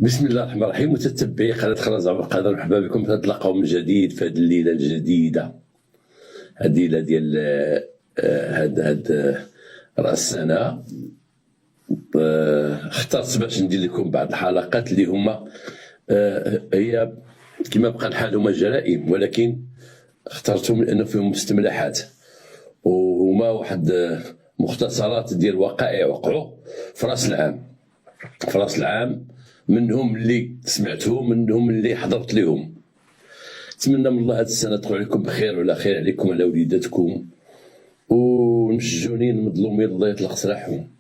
بسم الله الرحمن الرحيم. متتبعي قناه خلاص عبر القادر، مرحبا بكم في هذا اللقاء من جديد في هذه الليله الجديده، هذه الليله ديال هاد راس السنه. اخترت باش ندير لكم بعض الحلقات اللي هما هي كما بقى الحال هما جرائم، ولكن اخترتهم لانه فيهم مستملحات وهما واحد مختصرات ديال وقائع وقعوا في راس العام، منهم اللي سمعتهم منهم اللي حضرت لهم. نتمنى من الله هذه السنه تدخل عليكم بخير وعلى خير عليكم وعلى وليداتكم، والمسجونين المظلومين الله يطلق سراحهم،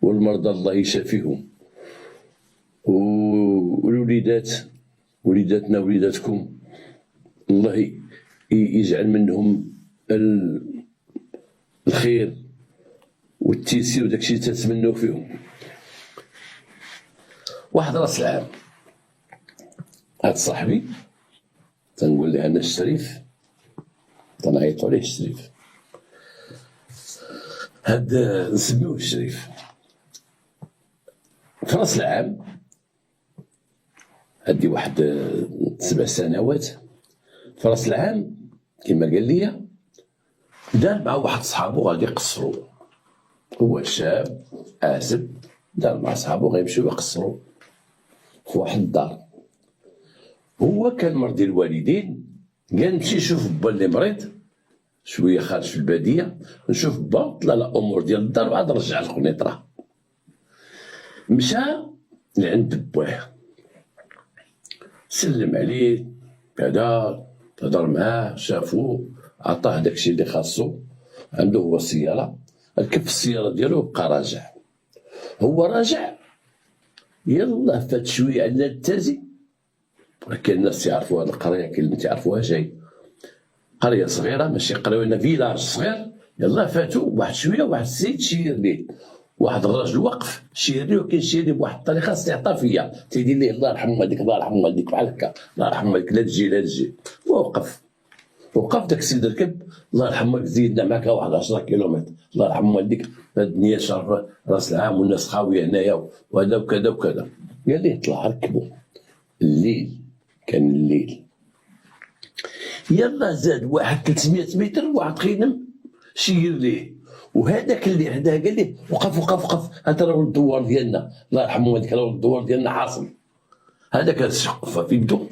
والمرضى الله يشافيهم، والوليدات وليداتنا وليداتكم الله يجعل منهم الخير والتيسير وداكشي اللي تتمنوا فيهم. واحد راس العام، هاد صاحبي تنقول ليه انا الشريف، تنعيطوا عليه الشريف، هاد نسميوه الشريف. في راس العام هادي واحد 7 سنوات، في راس العام كما قال لي دار مع واحد صحابو غادي يقصروا، هو شاب عازب دار مع صحابو غيمشيو يقصروا في واحد الدار. هو كان مرضي الوالدين، قال نمشي نشوف با اللي مريض شويه خارج في الباديه، نشوف با طلع لا امور ديال الدار وعاد رجع القنيطره. مشى لعند باه سلم عليه كذا، هضر معاه شافوه، عطاه داكشي اللي خاصو، عنده هو السياره، ركب في السياره ديالو وبقى راجع. هو راجع يلا فات شويه على التازي، كاين الناس تعرفوا هذه القريه، كاين اللي تعرفوها شي قريه صغيره ماشي قريه ولا فيلاج صغير. يلا فاتوا واحد شويه، واحد السيد شير ليه، واحد الراجل وقف شير ليه، وكيشير ليه بواحد الطريقه استعطافيه، تيدير ليه الله يرحم والديك الله يرحم والديك بحال هكا، الله يرحم والديك لا تجي لا تجي. وقف داك السيد ركب، الله يرحم والديك زيدنا معاك واحد 10 كيلومتر، الله يرحم والديك الدنيا شرف راس العام والناس خاويه هنايا وهذا وكذا وكذا. قال ليه طلع ركبوا الليل، كان الليل. يلا زاد واحد 300 متر، واحد خينم شير ليه، وهذاك اللي عندها قال ليه وقف هذا راه الدوار ديالنا، الله يرحم والديك راه الدوار ديالنا عاصم. هذاك الشق في يدو،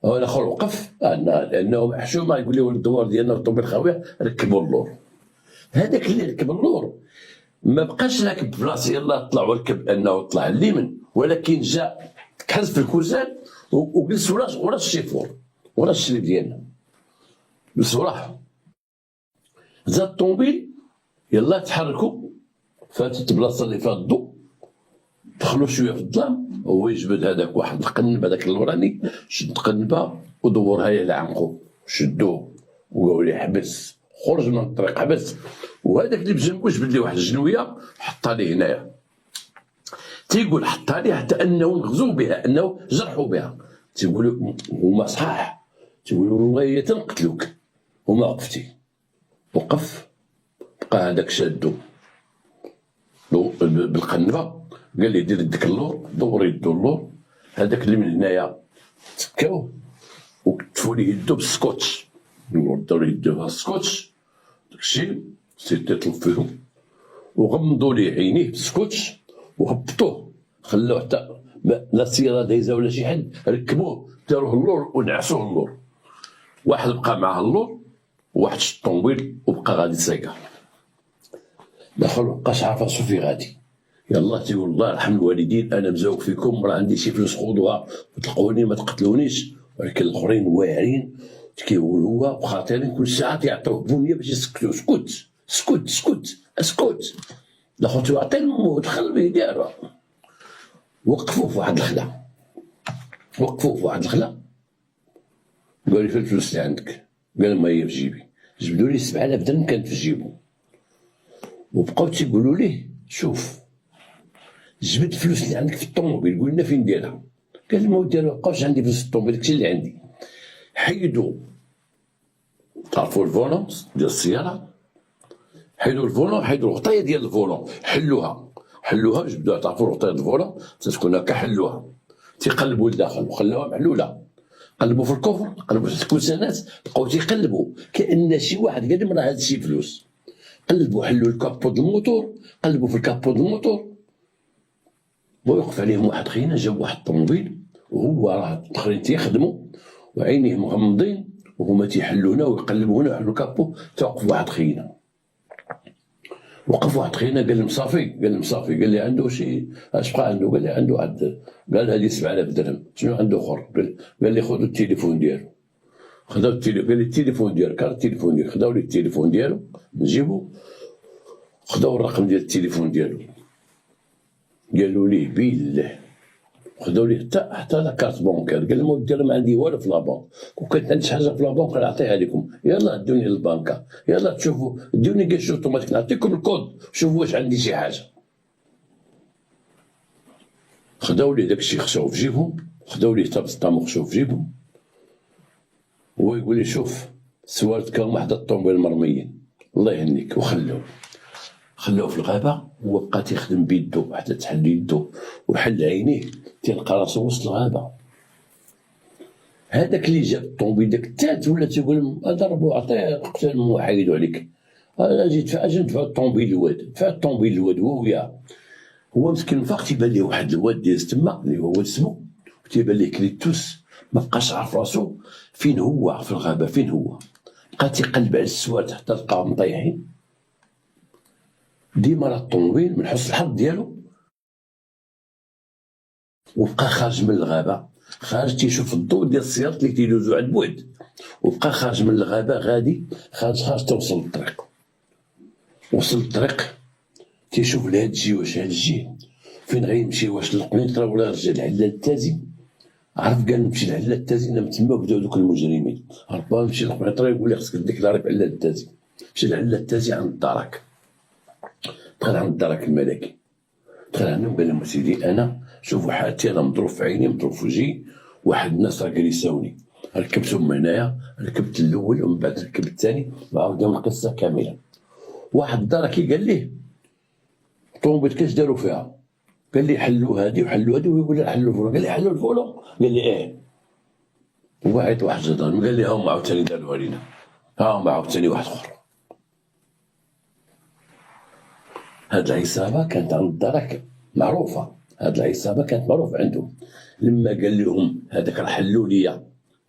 هو الاخر وقف لانه محشومه، يقول لي الدوار ديالنا الطوبيل خاويه، ركبوا اللور. هذاك اللي ركب اللور ما بقاش راكب في بلاصه يلا طلع وركب انه طلع اليمن، ولكن جا تحز في الكوزان وجلس ورا الشيفور ورا الشريف ديالنا، جلس وراه. زاد الطوموبيل يلا تحركوا، فاتت البلاصه اللي فيها الضو، دخلوا شويه في الظلام، هو يجبد هذاك واحد القنب هذاك اللوراني، شد قنبه ودورها ليه لعمقو، شدوه وقالوا لي حبس، خرج من الطريق حبس. وهذاك اللي بجنبو جبد لي واحد الجنويه حطها ليه هنايا، تيقول حطها ليه حتى انه غزو بها، انه جرحوا بها. تيقولوا هما صحاح، تيقولوا هي تنقتلوك، وما وقفتي. وقف، بقى هذاك شادو بالقنبه، قال لي دير يدك اللور، دور يدو اللور. هذاك اللي من هنايا تكاو وكتفوا ليه يدو بالسكوتش، دور يدو بالسكوتش، داكشي سيتي يطلب فيهم، وغمضوا ليه عينيه بالسكوتش وهبطوه، خلوه حتى لا السياره دايزه ولا شي حد، ركبوه داروه اللور ونعسوه اللور. واحد بقى معاه اللور وواحد شد الطوموبيل وبقى غادي سايقه. الاخر مبقاش عارف راسو فين غادي. يلا تيقول الله يرحم الوالدين، انا مزوق فيكم، راه عندي شي فلوس خذوها وتلقوني ما تقتلونيش. ولكن الاخرين واعرين كيقول هو وخاطرين كل ساعه تيعطيوه بنيه باش يسكتوا، اسكت. الاخر تيعطي الموت خلبي ديالو. وقفوا في واحد الخلا، قال لي فين الفلوس اللي عندك؟ قال ما هي في جيبي. جبدوا لي 7000 درهم كانت في جيبو، وبقاو تيقولوا ليه شوف جبد الفلوس اللي عندك في الطوموبيل، قول لنا فين ديالها. قال لهم ودي ما بقاوش عندي فلوس في الطوموبيل، داكشي اللي عندي. حيدوا، تعرفوا الفولون ديال السياره، حيدوا الفولون، حيدوا الغطايه ديال الفولون، حلوها جبدوها، تعرفوا الغطايه ديال الفولون تتكون هكا، حلوها تيقلبوا لداخل وخلاوها محلوله، قلبوا في الكفر، قلبوا في الكوسانات، بقاو تيقلبوا كأن شي واحد قال لهم راه هادشي فلوس. قلبوا حلوا الكابو د الموتور، قلبوا في الكابو د الموتور، ويوقف عليهم واحد خينا جاب واحد الطوموبيل وهو راه الاخرين تيخدموا وعينيه مغمضين وهما تيحلونا ويقلبونا ويحلوا الكابو. توقف واحد خينا، وقف واحد خينا قال لهم صافي، قال لهم صافي، قال لي عنده شي اش بقى عنده؟ قال لي عنده واحد، قال هذه 7000 درهم. شنو عنده اخر؟ قال لي خذوا التليفون ديالو. خداو التليفون، قال لي التليفون ديالك، كان التليفون ديالك. خداو لي التليفون ديالو نجيبو، خداو الرقم ديال التليفون ديالو، قالوا ليه بالله، خداو ليه حتى لا كارت بونكير. قال لهم ودي ما عندي والو في لابونك، وكانت عندي شي حاجه في لابونك نعطيها لكم، يلا دوني للبنكه، يلا تشوفوا دوني كاش اوتوماتيك، نعطيكم الكود شوفوا واش عندي شي حاجه. خداو ليه داكشي خشاو في جيبهم، خداو ليه طابق خشاو في جيبهم. هو يقول لي شوف سوارت كان واحد الطوموبيل مرميين الله يهنيك، خلوه في الغابه. هو بقى تيخدم بيدو حتى تحل يدو وحل عينيه، تلقى راسو وسط الغابه. هذاك اللي جاب الطوموبيل داك التالت ولا تيقول لهم ضربوا عطيه قتل وحيدوا عليك، انا جيت اجي ندفع الطوموبيل الواد، دفع الطوموبيل الواد هو وياه. هو مسكين فاق تيبان ليه واحد الواد ديال تما اللي هو ولد سمو، تيبان ليه كليتوس، ما بقاش عارف راسو فين هو في الغابه، فين هو. بقى تيقلب على السوارت حتى لقاهم طايحين. ديما راه الطوموبيل من حسن الحظ ديالو وبقى خارج من الغابه، خارج تيشوف الضوء ديال السيارات اللي تيدوزو عند بويد، وبقى خارج من الغابه غادي خارج توصل للطريق. وصل الطريق تيشوف لهاد الجي واش هاد الجي فين غيمشي، واش للقنيطره ولا يرجع لعلال التازي. عرف قال نمشي لعلال التازي، من تما بداو دوك المجرمين. ربما نمشي للقنيطره يقول لي خصك ديكلاري في علال التازي. مشي لعلال التازي عند الدرك، دخل عند الدرك الملكي، دخل عندهم قال لهم سيدي انا شوفوا حالتي، انا مضروب في عيني، مضروب في وجهي، واحد الناس راه يساوني، ركبتهم هنايا، ركبت الاول ومن بعد ركبت الثاني، وعاودهم القصه كامله. واحد الدركي قال ليه الطوموبيل كاش داروا فيها؟ قال لي حلوا هادي وحلوا هادي، ويقول لي حلوا الفولون. قال لي حلوا الفولون؟ قال لي ايه. هو عيط واحد الجدران قال لي ها هما عاوتاني داروها لينا، ها هما عاوتاني واحد اخر. هاد العصابه كانت عند الدرك معروفه، هاد العصابه كانت معروفه عندهم. لما قال لهم هذاك راه حلوا لي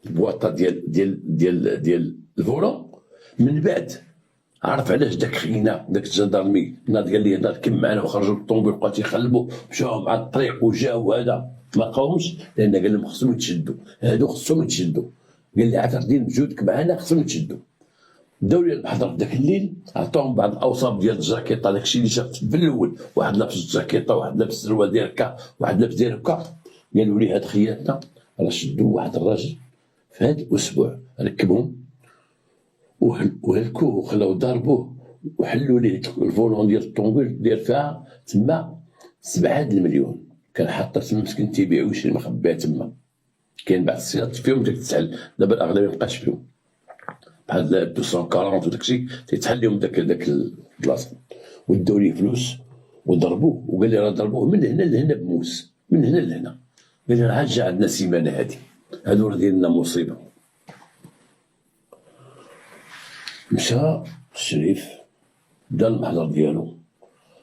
البواطه ديال الفولون، من بعد عرف علاش داك خينا داك الجندرمي ناض قال لي ركب معنا وخرجوا الطوموبيل بقاو تيخلبوا، مشاو مع الطريق وجاو هذا ما قاومش، لان قال لهم خصهم يتشدوا، هادو خصهم يتشدوا. قال لي عاد دير بجودك معنا خصهم يتشدوا. داو لي المحضر داك الليل، عطاهم بعض الاوصاف ديال الجاكيطه، داكشي اللي شفت في الاول، واحد لابس الجاكيطه، واحد لابس السروال ديال هكا، واحد لابس ديال هكا. قالوا لي هاد خياتنا راه شدوا واحد الراجل في هاد الاسبوع، ركبهم وهلكوه وخلاو ضربوه وحلوا ليه الفولون ديال الطوموبيل ديال فيها تما 7 المليون. كان حاطها تما مسكين تيبيع ويشري مخبيها تما. كاين بعض السيارات فيهم تتحل، دابا الاغلبيه مابقاش فيهم، بحال 240 وداكشي تيتحل لهم داك البلاصه. وداو ليه فلوس وضربوه، وقال لي راه ضربوه من هنا لهنا بموس، من هنا لهنا. قال لي راه جا عندنا سيمانه هادي، هادو راه دايرين لنا مصيبه. مشى الشريف دا المحضر ديالو،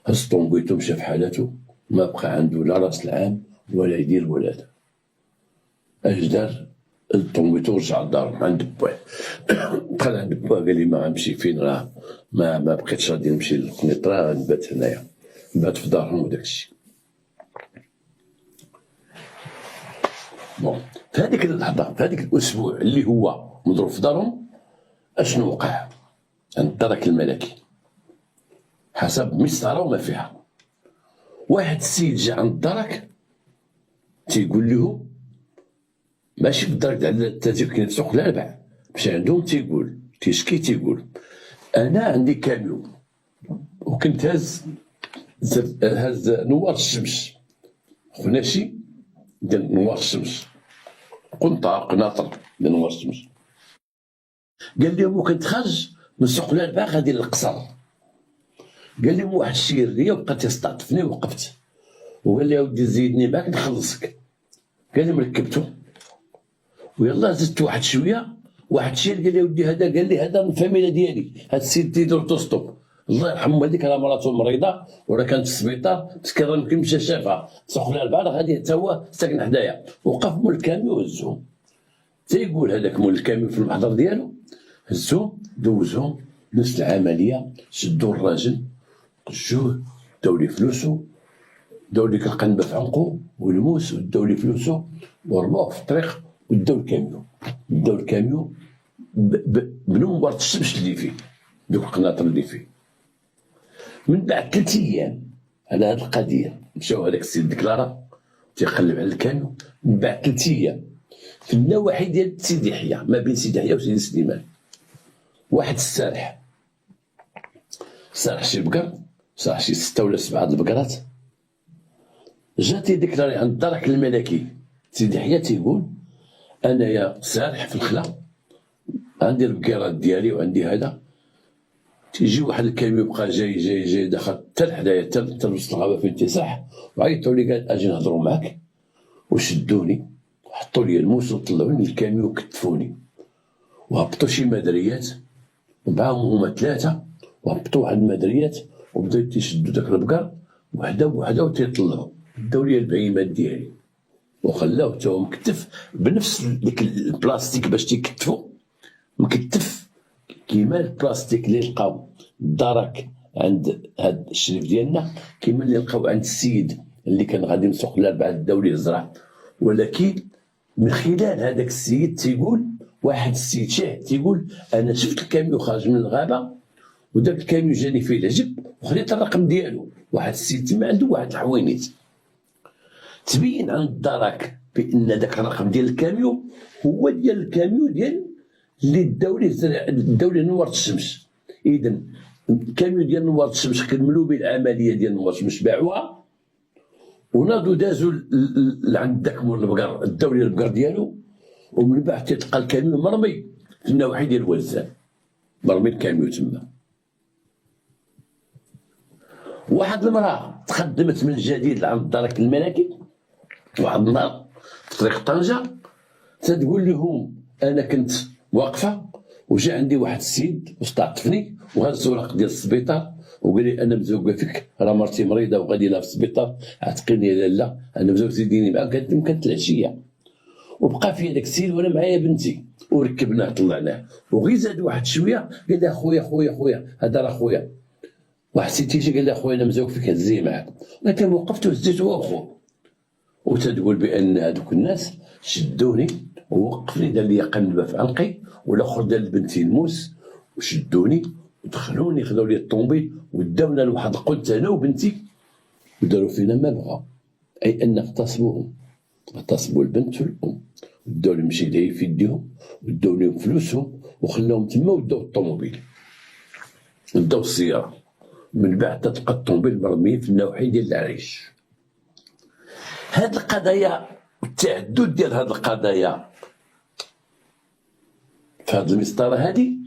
هز طوموبيلتو مشى في حالاتو، ما بقى عنده لا راس العام ولا يدير ولا هذا. اش دار؟ طوموبيلتو رجع لدارو عند باه. دخل عند باه قال لي ما غنمشي فين، راه ما بقيتش غادي نمشي للقنيطره، نبات هنايا، نبات في دارهم وداكشي. بون في هذيك اللحظه، في هذيك الاسبوع اللي هو مضروب في دارهم، اشنو وقع عند الدرك الملكي حسب مسطره وما فيها؟ واحد السيد جا عند الدرك تيقول له، ماشي في الدرك على التازيق كاين سوق الاربع، مشى عندهم تيقول تيشكي، تيقول انا عندي كاميون وكنت هاز نوار الشمس، خناشي ديال نوار الشمس، قناطر ديال نوار الشمس. قال لهم وكنت خارج من سوق الاربع غادي للقصر، قال لهم واحد الشير ليا وبقى تيستعطفني، وقفت وقال لي اودي زيدني معاك نخلصك. قال لي مركبته، ويلا زدت واحد شويه، واحد الشيء قال لي ودي هذا، قال لي هذا من الفاميله ديالي، هذا السيد تيدير توستوب الله يرحمه. هذيك راه مراته مريضه وراه كانت في السبيطار، مسكين راه يمكن مشى شافها سخنه البعض غادي حتى هو ساكن حدايا، وقف مول الكاميو وهزهم. تيقول هذاك مول الكاميو في المحضر ديالو هزهم دوزهم نفس العمليه، شدوا الراجل قجوه، داو لي فلوسو، داو ديك القنبه في عنقو والموس، وداو لي فلوسو ورموه في الطريق، وداو الكاميو، داو الكاميو بنور الشمس اللي فيه، دوك القناطر اللي فيه. من بعد 3 أيام على هذه القضيه مشاو هذاك السيد ديكلارا تيقلب على الكاميو. من بعد 3 أيام في النواحي ديال سيدي يحيى، ما بين سيدي يحيى وسيدي سليمان، واحد السارح سارح شي بقر، سارح شي 6 ولا 7 د البقرات، جا تيديكلاري عند الدرك الملكي. سيدي يحيى تيقول انايا سارح في الخلا، عندي البقيرات ديالي وعندي هذا، تيجي واحد الكاميو بقى جاي دخل حتى لحدايا، حتى لوسط الغابه فين تيصح، وعيطوا لي قال اجي نهضروا معاك، وشدوني وحطوا لي الموس وطلعوني الكاميو وكتفوني، وهبطوا شي مدريات ومعاهم هما 3، وهبطوا واحد المدريات وبداو تيشدوا داك البقر وحده بوحده وتيطلعوا، داو لي البعيمات ديالي وخلاوه تا هو مكتف بنفس ديك البلاستيك باش تيكتفوا، مكتف كيما البلاستيك اللي لقاو الدرك عند هاد الشريف ديالنا، كيما اللي لقاو عند السيد اللي كان غادي مسوق الاربعه داو ليه الزرع. ولكن من خلال هذاك السيد تيقول واحد السيد شاه تيقول انا شفت الكاميو خارج من الغابه، وداك الكاميو جاني فيه العجب وخديت الرقم ديالو. واحد السيد تما عنده واحد الحوينيت، تبين عند الدرك بان داك الرقم ديال الكاميو هو ديال الكاميو ديال اللي داو ليه نوار الشمس. اذا الكاميو ديال نوار الشمس كملوا به العمليه ديال نوار الشمس، باعوها وناضوا دازوا لعند داك مول البقر، داو ليه البقر ديالو، ومن بعد تلقى الكاميو مرمي في النواحي ديال وزان، مرمي الكاميو تما. واحد المراه تقدمت من جديد عند الدرك الملكي واحد النهار في طريق طنجه، تتقول لهم انا كنت واقفه وجا عندي واحد السيد واستعطفني وهز ورق ديال السبيطار وقال لي انا مزوقه فيك، راه مرتي مريضه وغادي لها في السبيطار، عتقيني لا انا مزوق زيديني معاك. قالت لهم كانت العشيه وبقى في هذاك السيد وانا معايا بنتي وركبناه طلعناه، وغير زاد واحد شويه قال لها خويا هذا راه خويا. واحد السيد تيجي قال لها خويا انا مزوق فيك هزيه معاك، ولكن وقفت وهزيته هو خوه. وتتقول بان هذوك الناس شدوني ووقفني، دار لي قنبه في عنقي، والاخر دار لبنتي الموس وشدوني ودخلوني خذوا لي الطوموبيل وداونا لواحد القدس انا وبنتي وداروا فينا ما بغاو، اي ان اغتصبوهم، اغتصبوا البنت والام، وداو لهم شي داير في يديهم وداو لهم فلوسهم وخلاهم تما وداو الطوموبيل وداو السياره. من بعد تلقى الطوموبيل مرمي في النواحي ديال العريش. هاد القضايا التعدد ديال هاد القضايا في هاد المسطره هادي،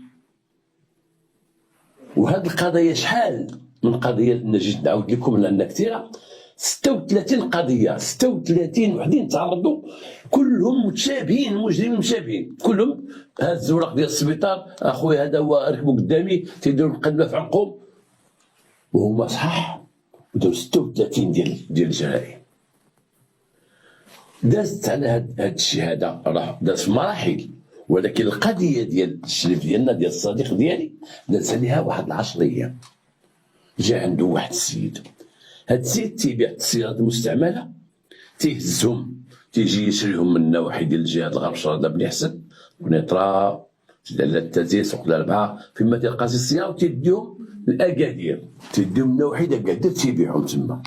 وهاد القضايا شحال من قضيه نجي نعاود لكم لان كثيره، 36 قضيه، 36 وحدين تعرضوا كلهم متشابهين، مجرمين مشابهين كلهم. هاد الزورق ديال السبيطار اخويا هذا هو ركبوا قدامي تيديروا القنبه في عنقهم وهما صحاح، وداروا 36 ديال الجرائم. دازت على هاد الشيء هذا راه داز في مراحل، ولكن القضيه ديال الشريف ديالنا ديال الصديق ديالي داز عليها واحد 10 ايام. جا عنده واحد السيد، هاد السيد تيبيع السيارات المستعمله، تيهزهم تيجي يشريهم من النواحي ديال الجهاد الغرب شرده بني حسن كونيطرا لاله التازي سوق الاربعه، فيما تلقى السياره وتيديهم لاكادير، تيديهم النواحي ديال اكادير تيبيعهم تما.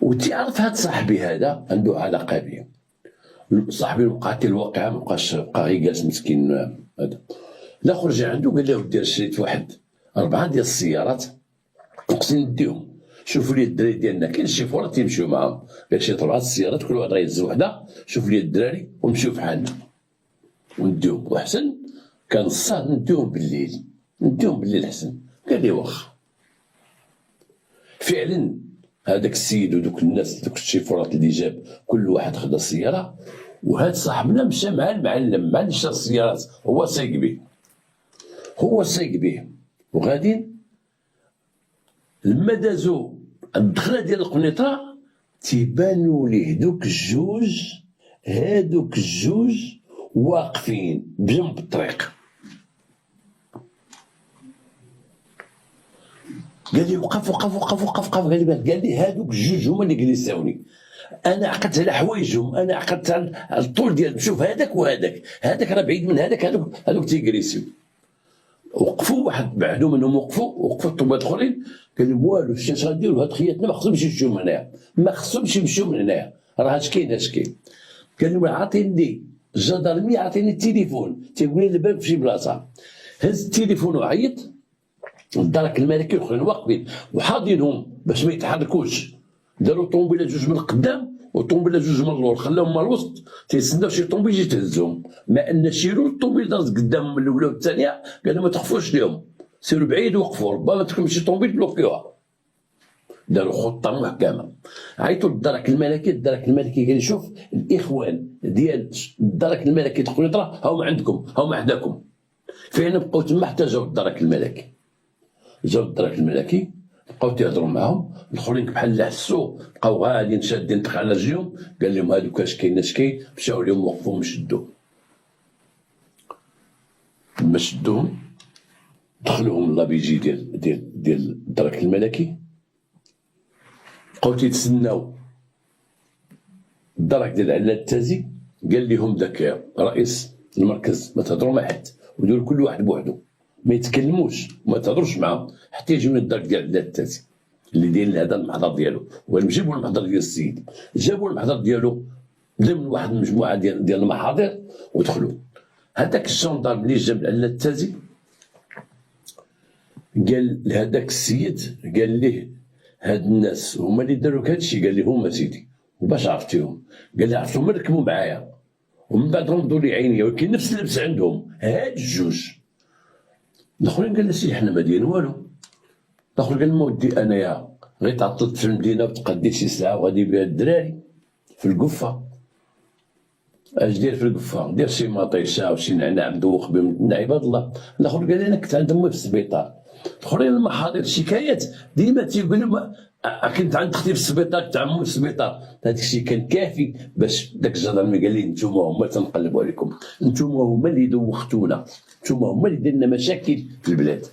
وتعرف هاد صاحبي هذا عنده علاقه به، صاحبي وقعت الواقعه مابقاش بقى غير جالس مسكين هذا. الاخر جا عنده قال له دير شريت واحد 4 ديال السيارات نقصي نديهم، شوفوا لي الدراري ديالنا كاين شي فورا تيمشيو معاهم، قال شي 4 السيارات كل واحد غيهز وحده، شوف لي الدراري ونمشيو بحالنا ونديهم. وحسن كان الصاد نديهم بالليل حسن. قال لي واخا. فعلا هذاك السيد ودوك الناس دوك الشيفورات اللي جاب كل واحد خدا السياره، وهاد صاحبنا مشى مع المعلم مع اللي شرا السيارات، هو سايق بيه، هو سايق بيه وغاديين. لما دازو الدخله ديال القنيطره تيبانوا ليه دوك الجوج، هادوك الجوج واقفين بجنب الطريق. قال لي وقف وقف وقف وقف وقف، قال لي هادوك الجوج هما اللي جلساوني، انا عقدت على حوايجهم، انا عقدت على الطول ديالهم، شوف هذاك وهذاك، هذاك راه بعيد من هذاك، هذوك تيجريسيو. وقفوا واحد بعدو منهم، وقفوا الطوبات الاخرين، قال لهم والو اش غنديروا هاد خياتنا، ما خصهمش يمشيو من هنايا، ما خصهمش يمشيو من هنايا، راه اش كاين اش كاين. قال لهم عاطيني الجدرمي، عاطيني التليفون، تيقول لي الباب في شي بلاصه، هز التليفون وعيط. الدرك الملكي الاخرين واقفين وحاضنهم باش ما يتحركوش، داروا طوموبيله جوج من القدام وطوموبيله جوج من اللور، خلاهم من الوسط تيتسناو شي طوموبيل يجي تهزهم، ما ان شيرو الطوموبيل دازت قدامهم من الاولى والثانيه، قال لهم ما تخفوش لهم، سيروا بعيد وقفوا، ربما تكون شي طوموبيل بلوكيوها. داروا خطه محكمه، عيطوا للدرك الملكي، الدرك الملكي قال لي شوف الاخوان ديال الدرك الملكي دخلوا يطرا هما عندكم، هما حداكم. فين بقاو تما حتى جاو الدرك الملكي، جاو الدرك الملكي بقاو تيهضروا معاهم، الاخرين بحال اللي حسوا بقاو غاديين شادين تخ على رجليهم، قال لهم هادوك اش كاين اش كاين، مشاو لهم وقفوهم شدوهم. لما شدوهم دخلوهم لابيجي ديال الدرك الملكي، بقاو تيتسناو الدرك ديال علال التازي. قال لهم داك رئيس المركز ما تهضروا مع حد، وديروا كل واحد بوحدو، ما يتكلموش وما تهضروش معاهم حتى يجيو الدرك ديال علال التازي اللي داير هذا المحضر ديالو. وجابوا المحضر ديال السيد، جابوا المحضر ديالو ضمن واحد المجموعه ديال المحاضر ودخلوا. هذاك الجندار اللي جاب علال التازي قال لهذاك السيد، قال ليه هاد الناس هما اللي داروا هذا الشيء، قال لي هما سيدي. وباش عرفتيهم؟ قال لي عرفتهم ركبوا معايا ومن بعد غمضوا لي عيني، ولكن نفس اللبس عندهم هاد الجوج. الاخرين قال لي سيدي حنا ما دايرين والو. الاخر قال ما ودي انايا غير تعطلت في المدينه وتقدي شي ساعه وغادي بها الدراري في القفه. اش دير في القفه؟ دير شي مطيشه وشي نعناع مدوخ بهم عباد الله. الاخر قال لي انا كنت عند امي في السبيطار. الاخرين المحاضر الشكايات ديما تيقول لهم كنت عند اختي في السبيطار، كنت عند امي في السبيطار. هذاك الشيء كان كافي باش داك الجدرمي قال لي نتوما هما تنقلبوا عليكم، نتوما هما اللي دوختونا، نتوما هما اللي درنا مشاكل في البلاد.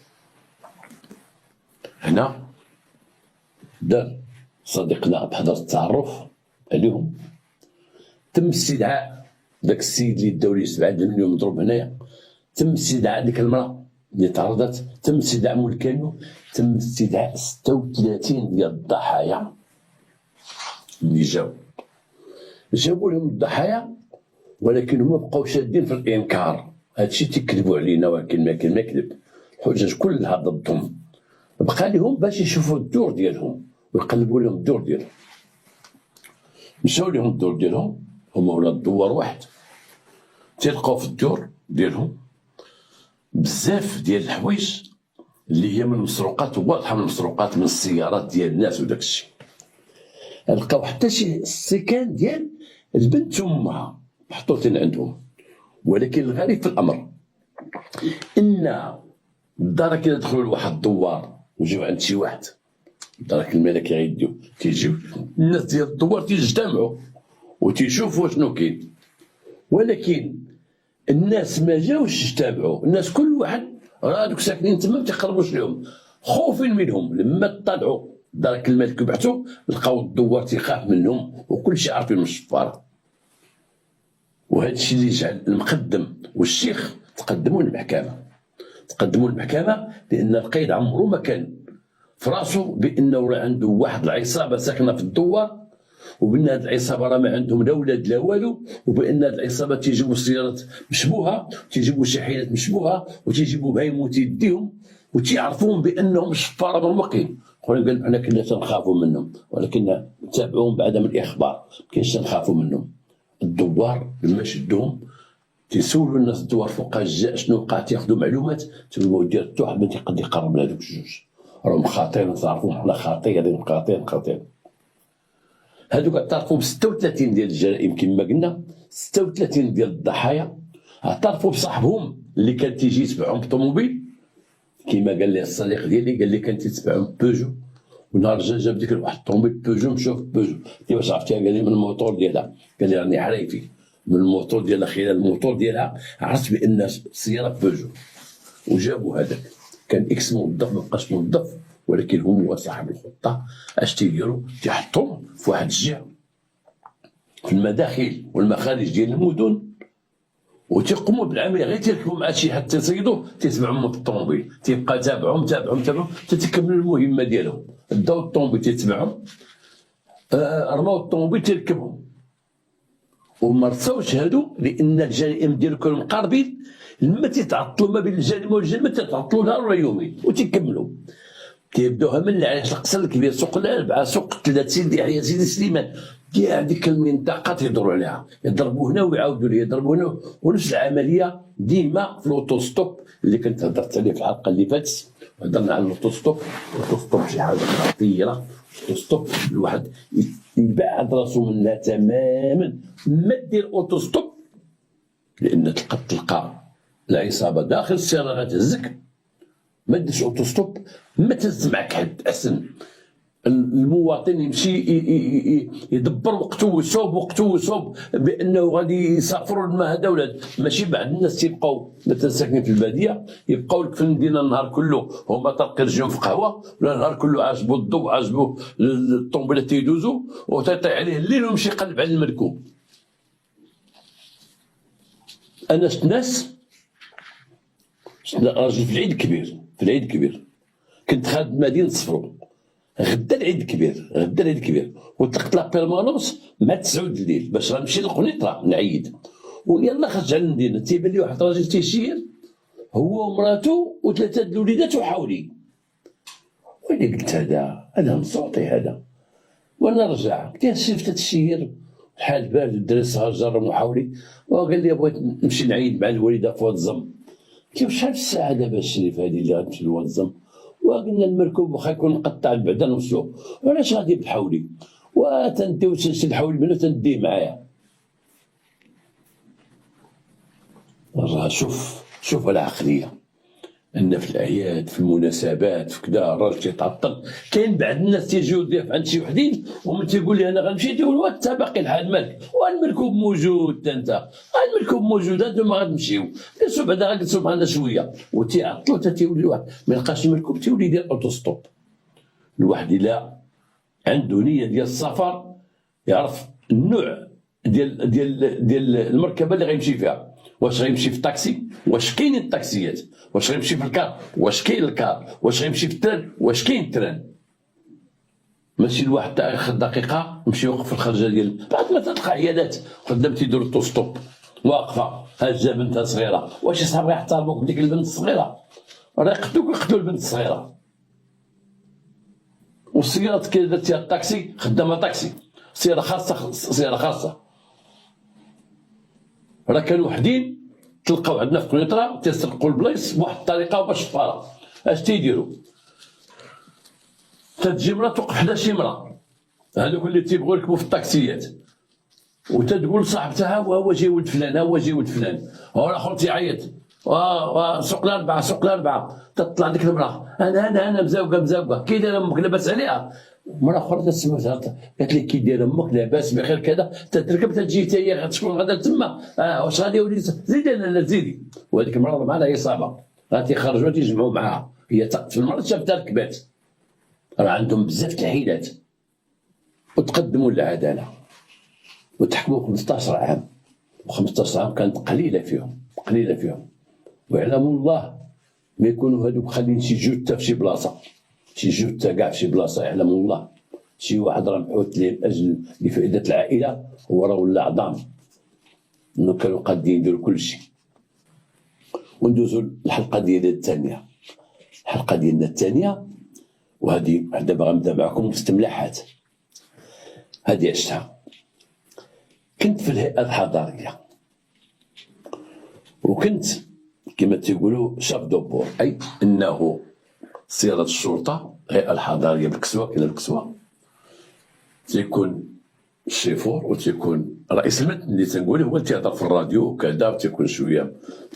هنا دار صديقنا بحضر التعرف عليهم، تم استدعاء داك السيد اللي داو ليه 7 مليون مضروب هنايا، تم استدعاء ديك المراه اللي تعرضت، تم استدعاء مول كانو، تم استدعاء 36 ديال الضحايا اللي جابوا لهم الضحايا، ولكن هما بقاو شادين في الانكار. هادشي تيكذبوا علينا، ولكن ما كذب، الحجج كلها ضدهم. بقى لهم باش يشوفوا الدور ديالهم ويقلبوا لهم الدور ديالهم. مشاو لهم الدور ديالهم، هما ولاد الدوار واحد، تلقاو في الدور ديالهم بزاف ديال الحوايج اللي هي من المسروقات، واضحه من المسروقات، من السيارات ديال الناس وداك الشيء. لقاو حتى شي سكان ديال البنت وامها محطوطين عندهم. ولكن الغريب في الامر ان الدار كي دخلوا لواحد الدوار وجاو عند شي واحد، الدرك الملكي غيديو تيجيو الناس ديال الدوار تيجتمعوا وتيشوفوا شنو كاين، ولكن الناس ما جاوش يجتمعوا، الناس كل واحد راه دوك ساكنين تما ما تيقربوش لهم خوفين منهم. لما طلعوا الدرك الملكي بحثوا لقاو الدوار تيخاف منهم وكلشي عارفين من الشفاره. وهذا الشيء اللي جعل المقدم والشيخ تقدموا للمحكمه لان القيد عمرو ما كان في راسو بانه راه عنده واحد العصابه ساكنه في الدوار، وبان هاد العصابه راه ما عندهم لا ولاد لا والو، وبان هاد العصابه تيجيبوا سيارات مشبوهه، تيجيبوا شاحنات مشبوهه، وتيجيبوا بهايم وتيديهم، وتيعرفوهم بانهم شفاره منوقين. اخرين قال حنا كنا تنخافوا منهم، ولكن نتابعوهم بعدم الاخبار، مكاينش تنخافوا منهم. الدوار لما شدوهم تيسولوا الناس الدوار فوقاش جا شنو وقع، تياخذوا معلومات، تيقولوا دير حتى واحد ما تيقد يقرب لهذوك الجوج، راهم خاطرين، تعرفوا حنا خاطرين. هذوك اعترفوا ب 36 ديال الجرائم كما قلنا، 36 ديال الضحايا. اعترفوا بصاحبهم اللي كان تيجي يتبعهم بطوموبيل، كما قال لي الصديق ديالي، قال لي كان تيتبعهم بوجو، ونهار جا جاب ديك واحد الطوموبيل بوجو، مشاو في بوجو. كيفاش عرفتيها؟ قال لي من الموتور ديالها. قال لي راني حريفي من الموتور ديالها، خلال الموتور ديالها عرفت بان سياره بوجو. وجابوا هذاك، كان اكس موظف مابقاش موظف، ولكن هو صاحب الخطه. اش تيديروا؟ تيحطوهم في واحد الجهه في المداخل والمخارج ديال المدن، وتيقوموا بالعمليه. غير تيركبوا مع شي حد تيصيدوا، تيتبعهم في الطوموبيل، تيبقى تابعهم تابعهم تابعهم حتى تكملوا المهمه ديالهم. داو الطوموبيل تيتبعهم، رماو الطوموبيل تيركبهم، وما رساوش هادو لان الجرائم ديالو كانوا مقاربين. لما تيتعطلوا ما بين الجريمه والجريمه تيتعطلوا نهار ولا يومين وتيكملوا. تيبداوها من العريش القصر الكبير، سوق الاربعه، سوق الثلاث، سيدي يحيى، سيدي سليمان، كاع ديك المنطقه تيدوروا عليها، يضربوا هنا ويعاودوا ليه، يضربوا هنا. ونفس العمليه ديما في الاوتوستوب اللي كنت هضرت عليه في الحلقه اللي فاتت. هضرنا على الاوتوستوب. الاوتوستوب شي حاجه خطيره. الاوتوستوب الواحد يبعد راسو منها تماما. ما دير اوتوستوب، لان تلقى العصابه داخل السياره غتهزك. ما ديرش اوتوستوب، ما تهز معك حد. احسن المواطن يمشي يدبر وقته ويصوب وقته ويصوب بانه غادي يسافروا لما هذا ولاد. ماشي بعض الناس تيبقاو مثلا ساكنين في الباديه، يبقاو لك في المدينه النهار كله هما طالقين رجلهم في قهوه، ولا النهار كله عاجبو الضوء، عاجبو الطوموبيلات تيدوزو، وتيطيح عليه الليل ويمشي يقلب على المركوب. انا شفت ناس، راجل في العيد الكبير، في العيد الكبير كنت خادم مدينه صفرو، غدا العيد الكبير، غدا العيد الكبير، وطلقت لا بيرمانونس مع 9 الليل باش غنمشي للقنيطره نعيد. ويلا خرج على المدينه، تيبان لي واحد الراجل تيشير هو ومراته وثلاثه د الوليدات وحاولي. وين قلت هذا مصوتي هذا. وانا رجع قلت شفت الشير الحال بارد، الدري صغار جارهم وحاولي. وقال لي بغيت نمشي نعيد مع الوالده في واد الزم. قلت له شحال الساعه دابا الشريف هذه اللي غتمشي لواد الزم؟ وقلنا المركوب واخا يكون مقطع بعدا نوصلو، وعلاش غادي بالحولي؟ وتنديو تنشد الحولي منو تنديه معايا. راه شوف العقليه، ان في الاعياد في المناسبات في كذا الراجل تيتعطل. كاين بعض الناس تيجيو يضيف عند شي وحدين، ومن تيقول لي انا غنمشي تيقول وا انت باقي لحال مالك، والمركوب موجود انت، المركوب موجود انتوما غتمشيو. جلسوا بعدا غنجلسوا معنا شويه وتيعطلوا حتى تيولي واحد ما يلقاش المركوب، تيولي يدير اوتوستوب. الواحد الا عنده نيه ديال السفر يعرف النوع ديال المركبه اللي غيمشي فيها. واش غيمشي في طاكسي؟ واش كاينين الطاكسيات؟ واش غيمشي في الكار؟ واش كاين الكار؟ واش غيمشي في التران؟ واش كاين التران؟ ماشي الواحد ياخذ دقيقه يمشي يوقف في الخرجه ديال بعد ما تلقى عيادات قدام تيديروا التوستوب واقفه. هازه بنتها صغيره، واش صحاب يحترموك بديك البنت الصغيره؟ راه يقتلوا البنت الصغيره. والسيارات كي درتيها الطاكسي خدامه طاكسي، سياره خاصه سياره خاصه. راه كانوا وحدين تلقاو عندنا في قنيطره تيسرقوا البلايص بواحد الطريقه باش الشفاره. اش تيديروا؟ تتجي مرا توقف حدا شي مرا، هذوك اللي تيبغوا يركبوا في الطاكسيات، وتتقول لصاحبتها هو جاي ولد فلان، هو جاي ولد فلان، هو الاخر تيعيط سوق الاربعه سوق الاربعه. تطلع ديك المراه انا مزوقه كي دايره امك لاباس عليها. مرة أخرى تسمعها قالت لي كي داير امك لاباس بخير كذا، تتركب تجي حتى هي غتكون غادا تما. واش غادي وليدي زيدي انا لا زيدي. وهذيك المرة معنا عصابة غادي يخرجوا تيجمعوا معاها، هي في المرة شافتها ركبات. راه عندهم بزاف الحيلات. وتقدموا للعدالة وتحكموا 15 عام، و15 عام كانت قليلة فيهم. ويعلم الله ما يكونوا هذوك خالين شي جثة في شي بلاصة، شي جثة كاع في شي بلاصة. يعلم الله شي واحد راه محوت ليه لأجل لفائدة العائلة، هو راه ولا عظام. انه كانوا قادين يديروا كلشي. وندوزو للحلقة ديالنا الثانية. الحلقة ديالنا الثانية وهذه دابا غنبدا معكم مستملحات. هذه عشتها. كنت في الهيئة الحضارية، وكنت كما تيقولوا شاف دوبور، أي أنه سيادة الشرطة الهيئة الحضارية بالكسوة، كاينة بالكسوة تيكون الشيفور وتيكون رئيس المتن اللي تنقول هو اللي تيهضر في الراديو وكذا، وتيكون شويه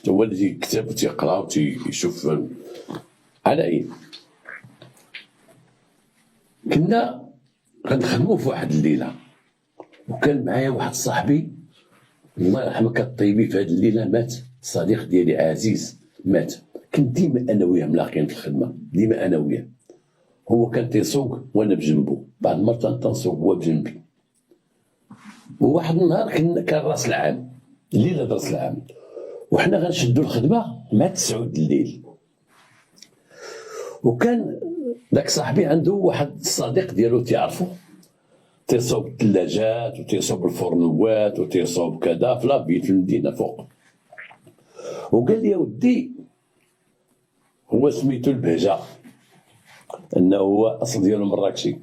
هو اللي تيكتب وتيقرا وتيشوف. على اي كنا غنخدمو في واحد الليله، وكان معايا واحد صاحبي الله يرحمه كطيبي. في هذه الليله مات صديق ديالي عزيز، مات. كنت ديما انا وياه ملاقيين في الخدمه، ديما انا وياه. هو كان تيسوق وانا بجنبو، بعض المرات تنسوق هو بجنبي. وواحد النهار كان راس العام، الليله راس العام، وحنا غنشدو الخدمه مع 9 الليل. وكان داك صاحبي عنده واحد الصديق ديالو تيعرفو، تيصوب الثلاجات وتيصوب الفرنوات وتيصوب كذا في لابيت في المدينه فوق. وقال لي يا ودي، هو سميتو البهجه، انه هو اصل ديالو مراكشي.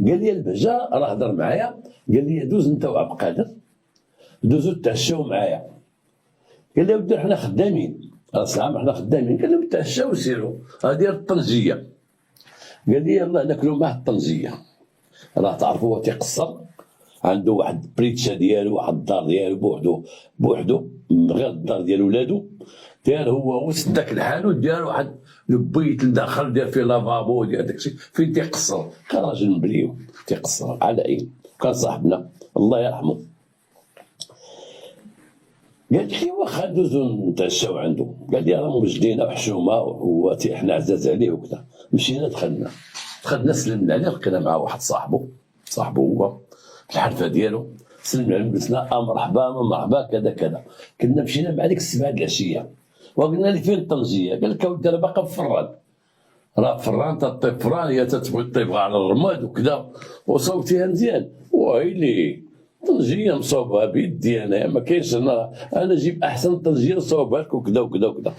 قال لي البهجه راه هضر معايا، قال لي دوز انت وعبد القادر دوزو تعشاو معايا. قال لي ودي حنا خدامين راس العام، حنا خدامين. قال لهم تعشاو وسيروا، هذه الطنجيه. قال لي يلاه ناكلوا معاه الطنجيه. راه تعرفوا هو تيقصر، عنده واحد بريتشا ديالو، واحد الدار ديالو بوحدو غير الدار ديال ولادو. دار هو وسط داك الحال ودار واحد البيت لداخل، دار فيه لافابو، ديال داكشي فين تيقصر. كان راجل مبليو تيقصر. على اي كان صاحبنا الله يرحمه. قال لي واخا ندوزو نتعشاو عنده. قال لي راه موجدين وحشومه وهو حنا عزاز عليه وكذا. مشينا دخلنا سلمنا عليه، لقينا معاه واحد صاحبه هو في الحرفه ديالو. سلمنا عليه قلنا مرحبا كذا كذا. كنا مشينا مع ديك 7 العشيه وقلنا لي فين الطنجيه؟ قال لك اودي راه باقا في فران، راه فران تطيب فران، هي تتبغي تطيبها على الرماد وكذا، وصوتيها مزيان. ويلي طنجيه مصوبها بيدي انايا، ما كاينش انا نجيب احسن طنجيه نصوبها لك وكذا وكذا وكذا.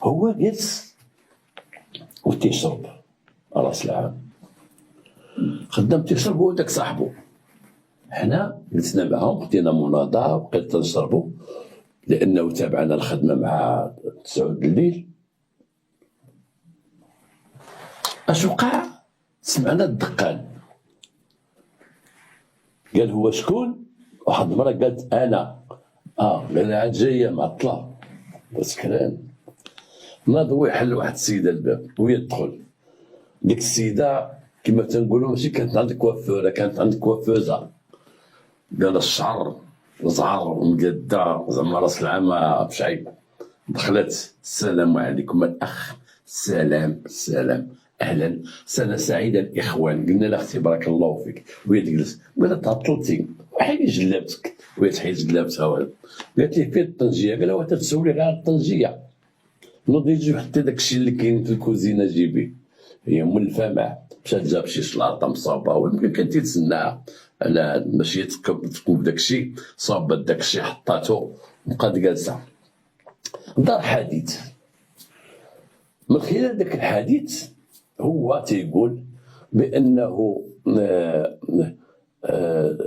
هو جالس وتيشرب راس العام، خدام تيشرب هو داك صاحبو. حنا جلسنا معاهم، خدينا مناضله وبقيت تنشربو لانه تابعنا الخدمه مع 9 الليل. اش وقع؟ سمعنا الدقان. قال هو شكون؟ واحد المره قالت انا. قال عاد جايه معطله بس كلام. ناض هو يحل واحد السيده الباب ويدخل. ديك السيده كما تنقولوا ماشي كانت عندك كوافوره، كانت عندك كوافوزه. قال الشعر زعر ومقدا زعما راس العام بشعيب. دخلت السلام عليكم الاخ، سلام اهلا، سنه سعيده الاخوان. قلنا لها اختي بارك الله فيك، وهي تجلس. قالت تعطلتي حيدي جلابتك، وهي تحيد جلابتها. قالت لي فين الطنجيه؟ قال لها تتسولي على الطنجيه، نوضي نجيب حتى داكشي اللي كاين في الكوزينه جيبي. هي مولفه معاه، مشات جاب شي شلاطه مصابه، ويمكن كانت تتسناها على باش تكب داكشي، صابت داكشي حطاتو وبقات جالسه. دار حديث. من خلال داك الحديث هو تيقول بانه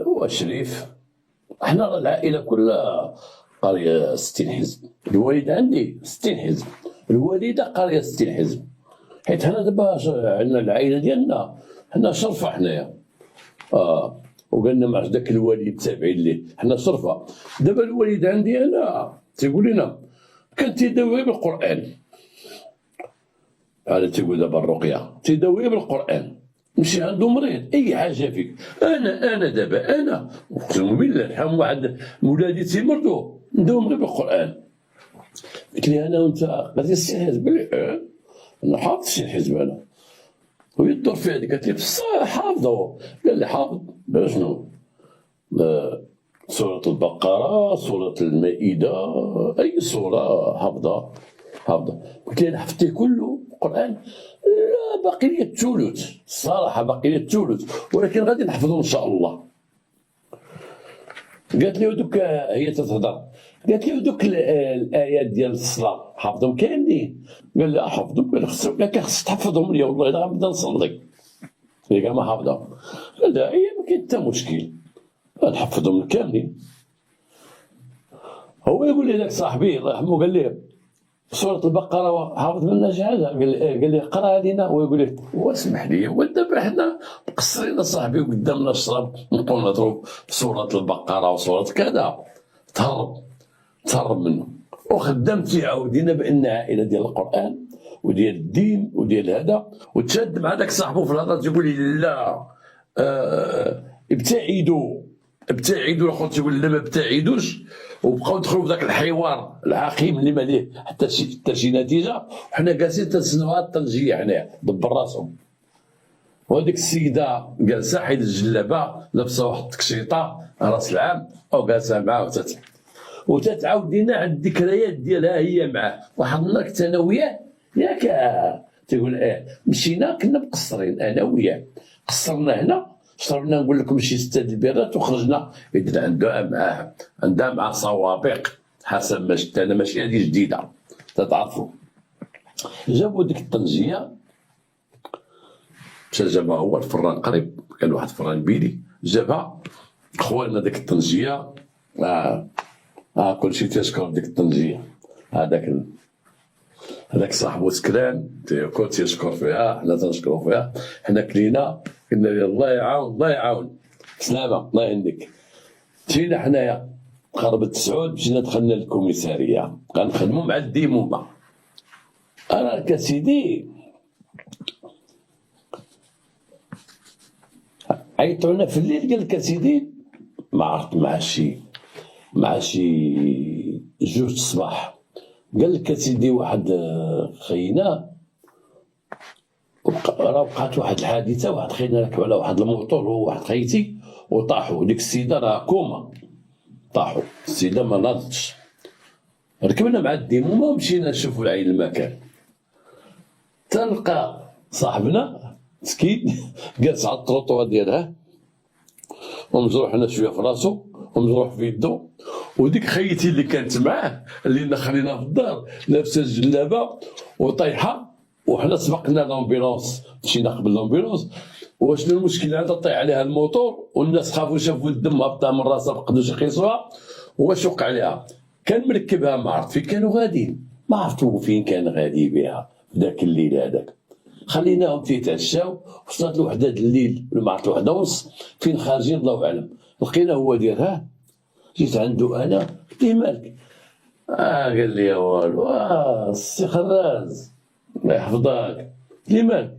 هو شريف. احنا العائله كلها قريه 60 حزب، الوالد عندي 60 حزب، الوالده قريه 60 حزب. حيت حنا دابا عندنا العائله ديالنا حنا شرفه حنايا. وقالنا مع داك الوالد تابعين ليه حنا شرفه. دابا الوالد عندي انا تيقول لنا كان تيداوي بالقران. هذا تيقول دابا الرقيه تيداوي بالقران. مشي عنده مريض اي حاجه فيك، انا دابا انا اقسم بالله شحال واحد ولادي تيمرضوا نداوم غير بالقران. قلت لي انا وانت غادي السي حزب؟ قال لي انا حافظ السي حزب انا. ويدور في هذيك قالت لي بصح حافظه. قال لي حافظ بلا شنو؟ سورة البقرة، سورة المائدة، أي سورة حافظة. قلت لي أنا حفظتيه كله القرآن؟ لا باقي لي الثلث، الصراحة باقي لي الثلث، ولكن غادي نحفظه إن شاء الله. قالت لي ودوك هي تتهضر، قالت لي ودوك الآيات ديال الصلاة حافظهم كاملين؟ قال لي حافظهم. قال لي خصك تحفظهم لي والله إلا غنبدا نصلي. هي كاع ما حافظهم. قال لها هي ما كاين حتى مشكل، نحفظهم كاملين. هو يقول لي ذاك صاحبي الله يرحمه قال لي سورة البقرة حافظ منها شي حاجة؟ قال لي اقرا علينا. ويقول لي واسمح لي ودابا حنا مقصرين اصاحبي وقدامنا الشراب نبقاو نهضروا في سورة البقرة وسورة كذا. تهرب منه وخدام تيعاودينا بان عائلة ديال القرآن وديال الدين وديال هذا. وتشاد مع داك صاحبو في الهضره تيقول لي لا ابتعدوا الاخوت تيقول لا ما ابتعدوش. وبقاو ندخلوا في ذاك الحوار العقيم اللي ما ليه حتى شي نتيجه. وحنا جالسين تنسناو هاد الطنجيه حنايا دبر راسهم. وهذيك السيده جالسه حيد الجلابه لابسه واحد التكشيطه راس العام او جالسه معاه وتتعاود لينا على الذكريات ديالها هي معاه. واحد النهار كنت انا وياه ياك تيقول مشينا كنا مقصرين انا وياه قصرنا هنا شربنا نقول لكم شي 6 البيرات وخرجنا. يدير عندها مع سوابق حسب ما شفت انا ماشي هذه جديده تتعرفوا. جابوا ديك الطنجيه مشى جابها هو الفران قريب كان واحد الفران بيلي جابها خوالنا ديك الطنجيه. كلشي تيشكر ديك الطنجيه. هذاك صاحبو سكران الكل تيشكر فيها حنا تنشكرو فيها. حنا كلينا قلنا له الله يعاون سلامه الله يهنيك. مشينا حنايا قرب 9 مشينا دخلنا للكوميساريه غنخدمو مع الديمومه. انا كسيدي عيطوا لنا في الليل قال لك اسيدي ما عرفت مع شي 2 الصباح قال لك اسيدي واحد خينا راه وقعت واحد الحادثه. واحد خينا ركب على واحد الموطور هو واحد خيتي وطاحوا. ديك السيده راه كوما طاحوا السيده ما ناضتش. ركبنا مع الديمومه ومشينا نشوفوا العين المكان. تلقى صاحبنا مسكين جالس على الطروطوه ديالها ومجروح هنا شويه في راسو ومجروح في يدو. وديك خيتي اللي كانت معاه اللي خلينا في الدار لابسه الجلابه وطايحه. وحنا سبقنا لامبيلونس مشينا قبل لامبيلونس. وشنو المشكله عندها طيح عليها الموتور والناس خافوا شافوا الدم هبطها من راسها فقدوش يقيسوها. واش وقع عليها كان مركبها ما عرفت فين كانوا غاديين ما عرفتو فين كان غادي بها في ذاك الليل هذاك. خليناهم تيتعشاو وصلت الوحده د الليل ولا ما عرفت الوحده ونص فين خارجين الله اعلم. لقينا هو دايرها جيت عنده انا قلت له مالك قال لي والو السي خراز الله يحفظك. قلت له مالك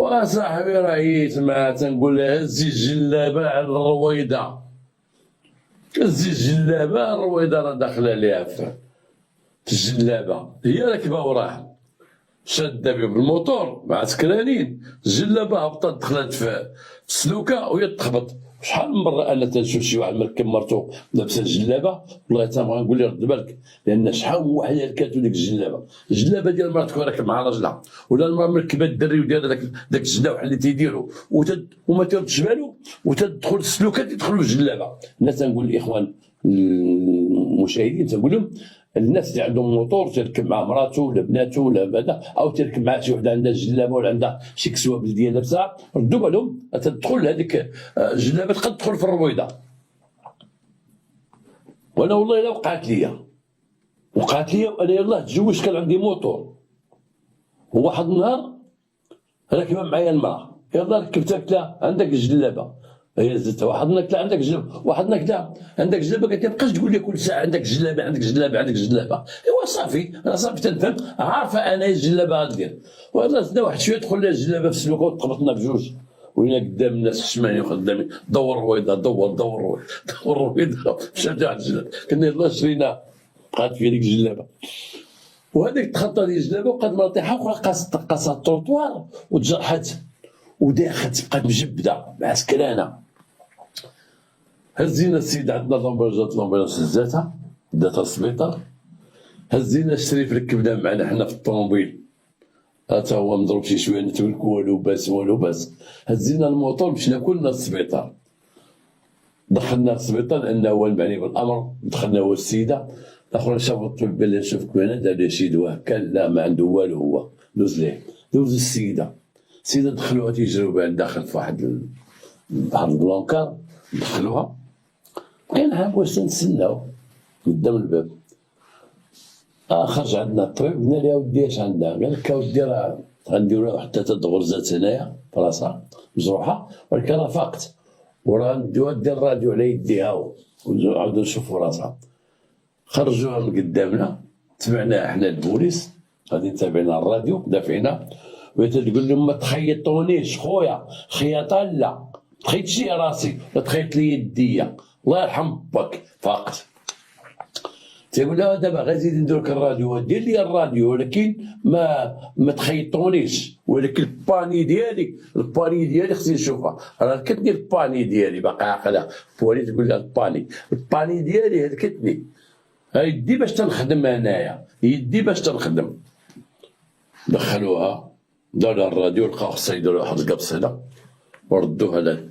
وصاحبي رايت معاه تنقول له هزي الجلابه على الرويضه. هزي الجلابه الرويضه راه داخله عليها في الجلابه هي راكبه وراه شاده بيه بالموتور مع سكرانين. الجلابه هبطت دخلت في السلوكه وهي تخبط. شحال من مره انا تنشوف شي واحد مركب مرتو لابسه الجلابه والله تنبغي نقول ليه رد بالك لان شحال من واحد ركاتو ديك الجلابه ديال المراه تكون راكب مع راجلها ولا المراه مركبه الدري ودايره داك الجلاوح اللي تيديروا وما تردش بالو وتدخل السلوكه تدخل الجلابه. الناس تنقول الاخوان المشاهدين تنقول لهم الناس اللي عندهم موتور تركب مع مراته ولا بناته ولا هذا او تركب مع شي وحده عندها جلابه ولا عندها شي كسوه بلديه لابسها ردوا بالهم تدخل هذيك الجلابه تقد تدخل في الرويضه. وانا والله الا وقعت لي وانا يلاه تزوجت كان عندي موتور وواحد النهار راكبه معايا المراه يلاه ركبتها قلت لها عندك الجلابه هي زدتها. واحد النهار قلت لها عندك جلابه واحد النهار قلت لها عندك جلابه قالت لي مابقاش تقول لي كل ساعه عندك جلابه ايوا صافي انا صافي تنفهم عارفه انا الجلابه غادير. ويلاه زدنا واحد شويه دخل لها الجلابه في السلوكه وتقبطنا بجوج ولينا قدام الناس خشماني قدامي دور رويضه دور رويضه مشات واحد الجلابه كنا يلاه شرينا بقات في ديك الجلابه. وهذيك تخطى ديك الجلابه وبقات مرتاحه وخا قاصه الطروطوار وتجرحت وداخت بقات مجبده مع سكرانه. هزينا السيد عندنا لومبيلونس هزاتها داتها للسبيطار. هزينا الشريف ركبنا معنا حنا في الطوموبيل تا هو مضروب شي شويه نتقول والو باس. هزينا الموطور مشينا كلنا للسبيطار. دخلنا للسبيطار لانه هو المعني بالامر. دخلنا هو السيده الاخر شافوا الطبيب قال لي نشوفك هنا دار لي شي دواء كان لا ما عنده والو هو دوز السيده دخلوها تيجريو بها داخل في واحد البلونكار دخلوها بقينا واش تنسناو قدام الباب. خرج عندنا الطبيب قلنا له اودي اش عندها؟ قال لك اودي راه غنديرو لها حتى تد غرزات هنايا في راسها مجروحه، ولكن راه فاقت، وراه نديوها دير الراديو على يديها ونعاودو نشوفو راسها. خرجوها من قدامنا، تبعناها حنا البوليس، غادي تابعنا الراديو دافعنا، وهي تقول لهم ما تخيطونيش خويا، خياطه لا، تخيطش لي راسي ولا تخيط لي يديا، الله يرحم باك فاقت. تيقول لها دابا غادي ندير لك الراديو، دير لي الراديو ولكن ما تخيطونيش، ولكن الباني ديالي خصني نشوفها، راه هلكتني الباني ديالي باقي عاقلها، بوالي تقول لها الباني ديالي هلكتني، يدي باش تنخدم هنايا، يدي باش تنخدم. دخلوها داروا الراديو، لقاو خصها يديروا واحد القبصيله وردوها لنا،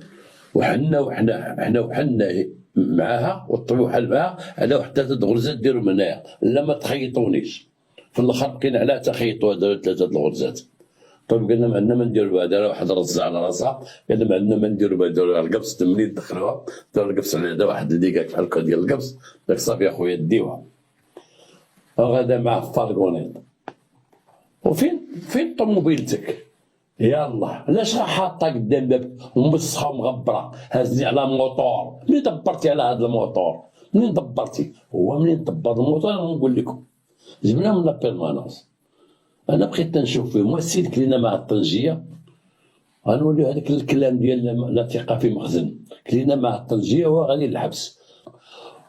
وحنا معاها والطبيب بحال معاها على حتى الغرزات ديروا من هنايا، لا ما تخيطونيش. في الاخر بقينا على تخيطوها، داروا 3 الغرزات. الطبيب قالنا ما عندنا ما نديروا بها، داروا واحد رزع على راسها، قالنا ما عندنا ما نديروا بها، داروا القبص. منين دخلوها داروا القبص على يدها، واحد اللي قال بحال هكا ديال القبص، داك صافي اخويا ديوها. غدا معاه فارغونيط، فين طوموبيلتك؟ يا الله علاش راه حاطه قدام بابك ومسخه ومغبره، هازني على موطور. منين دبرتي على هذا الموطور؟ منين دبرتي؟ هو منين دبر الموطور نقول لكم، جبناه من لابيرمانونس. انا بقيت نشوف فيه هو السيد كلينا مع الطنجيه، غنوليو هذاك الكلام ديال لا ثقه في مخزن، كلينا مع الطنجيه وهو غادي للحبس.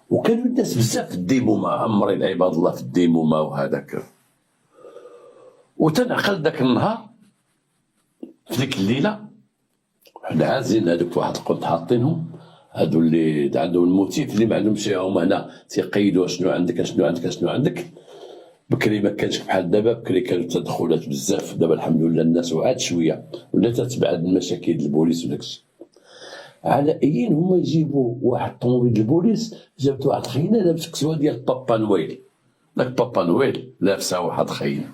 وكانوا الناس بزاف في الديمومه، عمري العباد الله في الديمومه وهذاك. وتنعقل ذاك النهار في ديك الليله، حنا عازين هذوك واحد القط حاطينهم، هادو اللي عندهم الموتيف اللي ما عندهمش هما هنا تيقيدوا شنو عندك شنو عندك شنو عندك. بكري ما كانش بحال دابا، بكري كانوا التدخلات بزاف، دابا الحمد لله الناس وعاد شويه ولا تتبعد المشاكل البوليس وداكشي. على ايين هما يجيبوا واحد الطوموبيل البوليس، جابت واحد الخينه لابس كسوه ديال بابا نويل، داك بابا نويل لابسه واحد الخينه،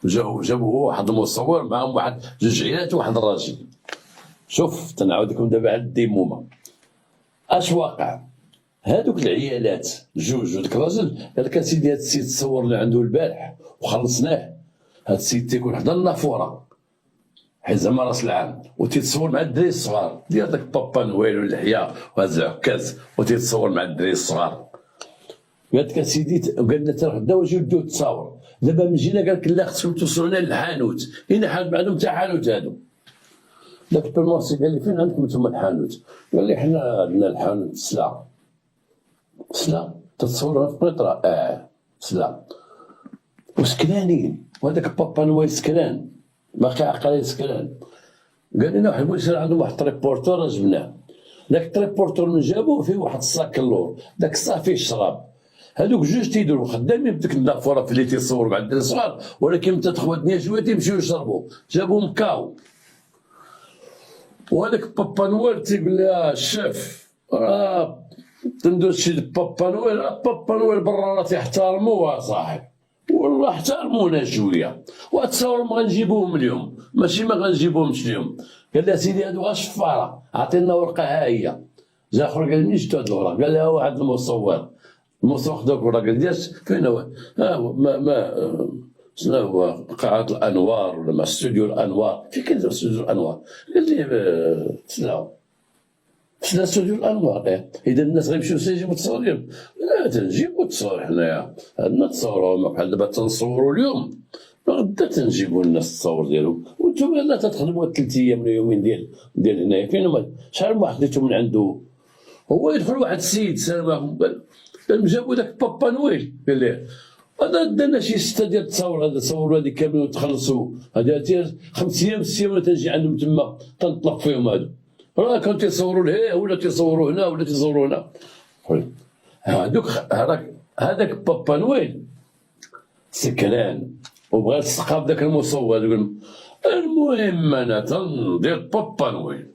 جابوا واحد المصور معاهم واحد 2 عيالات وواحد الراجل. شوف تنعاود لكم دابا على الديمومه اش واقع. هادوك العيالات جوج وداك الراجل قال لك اسيدي هاد السيد تصورنا عنده البارح وخلصناه، هاد السيد تيكون حدا النافوره حيت زعما راس العام، وتيتصور مع الدراري الصغار ديال داك بابا نويل واللحيه وهز العكاز، وتيتصور مع الدراري الصغار. قال لك اسيدي قال لنا تروح غدا واجيو نديو التصاور. دابا من جينا قال لك لا خصكم توصلونا للحانوت، هنا حانوت عندهم حتى حانوت هادو. داك البرماسي قال لي فين عندكم نتوما الحانوت؟ قال لي حنا عندنا الحانوت سلا تتصوروا في قنيطره، سلا وسكرانين، وهذاك بابا نويل سكران باقي عقلي سكران. قال لنا واحد البوليس عندهم واحد التريبورتور جبناه، داك التريبورتور من جابوه فيه واحد الصاك اللور، داك الصاك فيه الشراب. هادوك جوج تيديروا خدامين بديك النافوره في اللي تيصوروا مع الدراري الصغار، ولكن متى تخوات الدنيا شويه تيمشيو يشربوا، جابوا مكاو. وهذاك بابا نويل تيقول لها الشيف تندوز شي بابا نويل، بابا نويل برا راه تيحترموه صاحبي، والله احترمونا شويه، وتصور ما غنجيبوهم اليوم، ماشي ما غنجيبوهمش اليوم. قال لها سيدي هادو غا شفاره، عطينا ورقه ها هي. جا اخر قال لي منين جبتو هاد الورقه؟ قال لها واحد المصور خدا الورقه، قال لي فين هو؟ ها هو شنو هو قاعة الانوار ولا مع استوديو الانوار؟ فين كاين استوديو الانوار؟ قال لي تسلاو استوديو الانوار. اذا الناس غيمشيو يجيبوا التصاوير؟ لا تنجيبوا التصاوير حنايا، عندنا تصاوروا بحال دابا تنصوروا اليوم، غدا تنجيبوا الناس التصاور ديالهم. وانتم لا تخدموا 3 ايام ولا يومين ديال هنايا، فين هما؟ شحال من واحد خديتو من عنده؟ هو يدخل واحد السيد سلام عليكم، قال جابوا داك بابا نويل، قال ليه هذا دانا شي 6 ديال التصاور، هذا تصوروا هذيك كاملين وتخلصوا، هذا 5 ايام 6 ايام ولا تنجي عندهم تما تنطلق فيهم هادو، راه كانوا تيصوروا لهيه ولا تيصوروا هنا ولا تيصوروا هنا. هذاك بابا نويل سكران وبغى يلصقها بداك المصور. المهم انا تندير بابا نويل،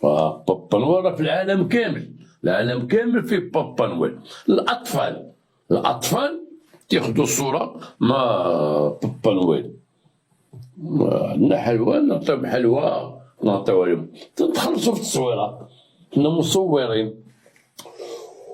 بابا نويل راه في العالم كامل فيه بابا نويل. الاطفال تياخدوا الصوره مع بابا نويل، عندنا حلوى نعطيهم حلوى نعطيوها لهم، تنخلصوا في التصويره، كنا مصورين.